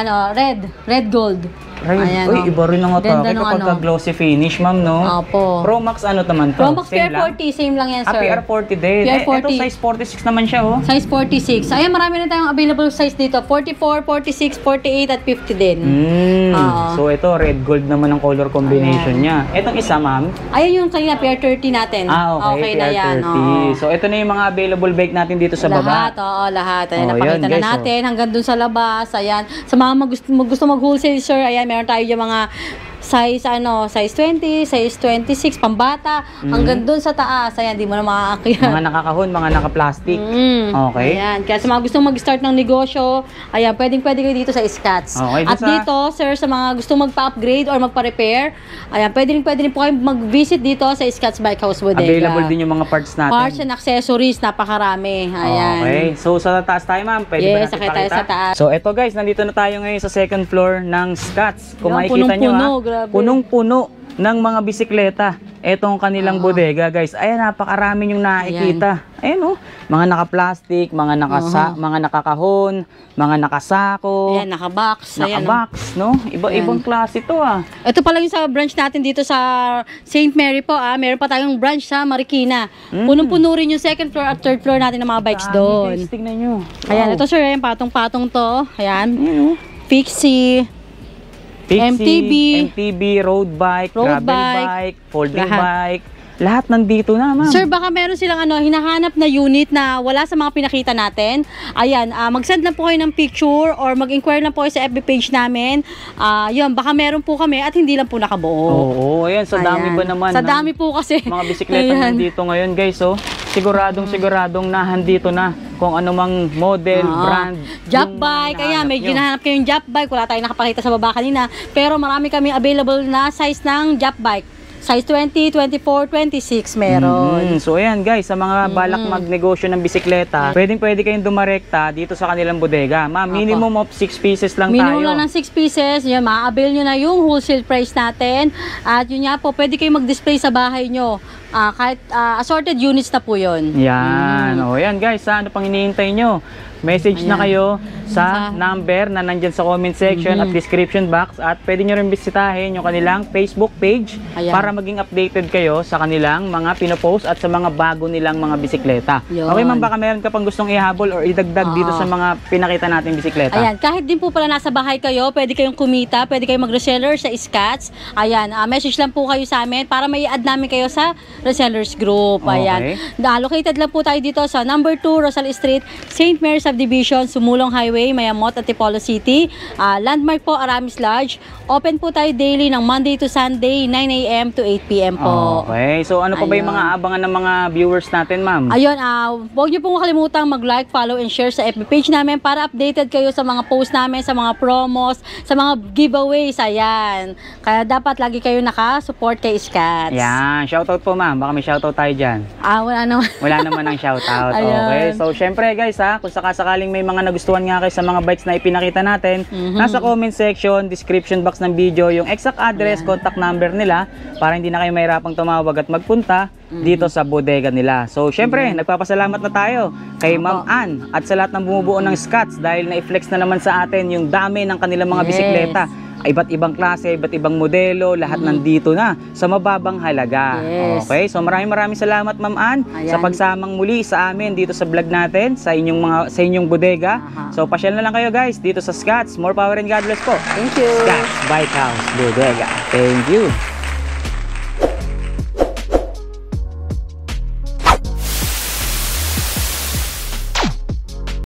red gold. Ay, oh. iba rin ang Ganda atake nung kapag glossy finish, ma'am, no? Opo. Pro Max ano naman to? Promax Same lang? PR40, same lang yan, sir. PR40 din. PR40. Ito size 46 naman siya, oh. Size 46. Ayan, marami na tayong available size dito. 44, 46, 48, at 50 din. Oo. So, ito, red gold naman ang color combination niya. Itong isa, ma'am. Ayan yung kanina PR30 natin. Okay, na yan. PR30. Oo. So, ito na yung mga available bike natin dito sa baba. Lahat, oo, lahat. Ayan, Oh, napakita yun, na guys, natin hanggang dun sa labas. Ayan. Sa mga gusto mag-wholesale, sir, ayan, meron tayo yung mga size 20, size 26, pambata, hanggang dun sa taas. Ayan, di mo na makaakyat. Mga nakakahon, mga naka-plastic. Okay. Ayan, kaya sa mga gustong mag-start ng negosyo, ayan, pwede kayo dito sa Scotts. Okay, At dito, sir, sa mga gustong magpa-upgrade or magpa-repair, ayan, pwede rin po kayo mag-visit dito sa Scotts Bike House Bodega. Available din yung mga parts natin. Parts and accessories, napakarami. Ayan. Okay. So, sa taas tayo, ma'am. Pwede ba Yes, natin sakay tayo pakita? sa taas. So, eto guys, nandito na tayo ngayon sa second floor ng Scotts. Kung Yan, makikita nyo, punong-puno, ha, grabe. punong-puno ng mga bisikleta. Etong kanilang bodega, guys. Ayan, napakarami yung nakikita. Ayan, oh. Mga naka-plastic, mga nakakahon, mga nakasako, Ayan, naka-box. Ayan, naka-box, no? Iba-ibang klase to, ah. Ito pala yung sa branch natin dito sa St. Mary po, ah. Meron pa tayong branch sa Marikina. Punong-puno rin yung second floor at third floor natin ng mga bikes Dami, doon. guys, tignan nyo. Ayan, ito sir, ayan, patong-patong to. Ayan. Ayan, oh. Pixie. MTB, road bike, Road gravel bike, bike, folding lahat. bike. Lahat nandito na, ma'am. Sir, baka meron silang hinahanap na unit na wala sa mga pinakita natin. Ayan, mag-send lang po kayo ng picture or mag-inquire lang po kayo sa FB page namin. Yun, baka meron po kami at hindi lang po nakabuo. Oo, ayan, sa dami Ayan. ba naman Sa ng dami po kasi. mga bisikleta Ayan. nandito ngayon, guys, oh. Siguradong nahandito na kung anumang model, brand. Job yung bike, ayan, hinahanap may nyo. ginahanap kayong job bike. Wala tayong nakapakita sa baba kanina. Pero marami kami available na size ng job bike. Size 20, 24, 26 meron. So ayan guys, sa mga balak magnegosyo ng bisikleta, pwede kayong dumarekta dito sa kanilang bodega. Ma'am, minimum of 6 pieces lang Minimum tayo. lang ng 6 pieces. Yun, ma-avail nyo na yung wholesale price natin. At yun nga po, pwede kayong mag-display sa bahay nyo. Kahit assorted units na po yun. Yan. O yan guys, ano pang hinihintay nyo? Message na kayo sa number na nandyan sa comment section at description box at pwede nyo rin bisitahin yung kanilang Facebook page para maging updated kayo sa kanilang mga pinopost at sa mga bago nilang mga bisikleta. Yun. Okay ma'am, baka meron ka pang gustong ihabol or idagdag dito sa mga pinakita nating bisikleta? Ayan, kahit din po pala nasa bahay kayo, pwede kayong kumita, pwede kayong mag-reseller sa Scotts. Ayan, message lang po kayo sa amin para may add namin kayo sa resellers group. Ayan. Located lang po tayo dito sa number 2 Rosal Street, St. Mary Subdivision, Sumulong Highway, Mayamot, Antipolo City. Landmark po, Aramis Lodge. Open po tayo daily ng Monday to Sunday, 9 a.m. to 8 p.m. po. Okay. So ano pa ba yung mga abangan ng mga viewers natin, ma'am? Ayun, huwag niyo pong kalimutang mag-like, follow, and share sa FB page namin para updated kayo sa mga post namin, sa mga promos, sa mga giveaways. Ayan. Kaya dapat lagi kayo naka-support kay Scotts. Yan. Shoutout po, ma'am. Baka may shoutout tayo dyan. Wala naman. Wala naman ang shoutout. Ayan. Okay. So, syempre guys, kung sakaling may mga nagustuhan nga kayo sa mga bikes na ipinakita natin, nasa comment section, description box ng video, yung exact address, contact number nila para hindi na kayo mahirapang tumawag at magpunta dito sa bodega nila. So, syempre, nagpapasalamat na tayo kay Ma'am Ann at sa lahat ng bumubuo ng Scotts dahil na-flex na naman sa atin yung dami ng kanilang mga bisikleta. Iba't ibang klase, iba't ibang modelo, lahat nandito na sa mababang halaga. Yes. Okay? So, maraming salamat Ma'am Ann sa pagsamang muli sa amin dito sa vlog natin, sa inyong bodega. So, pasyal na lang kayo guys dito sa Scotts. More power and God bless po. Thank you. Scotts Bike House Bodega. Thank you.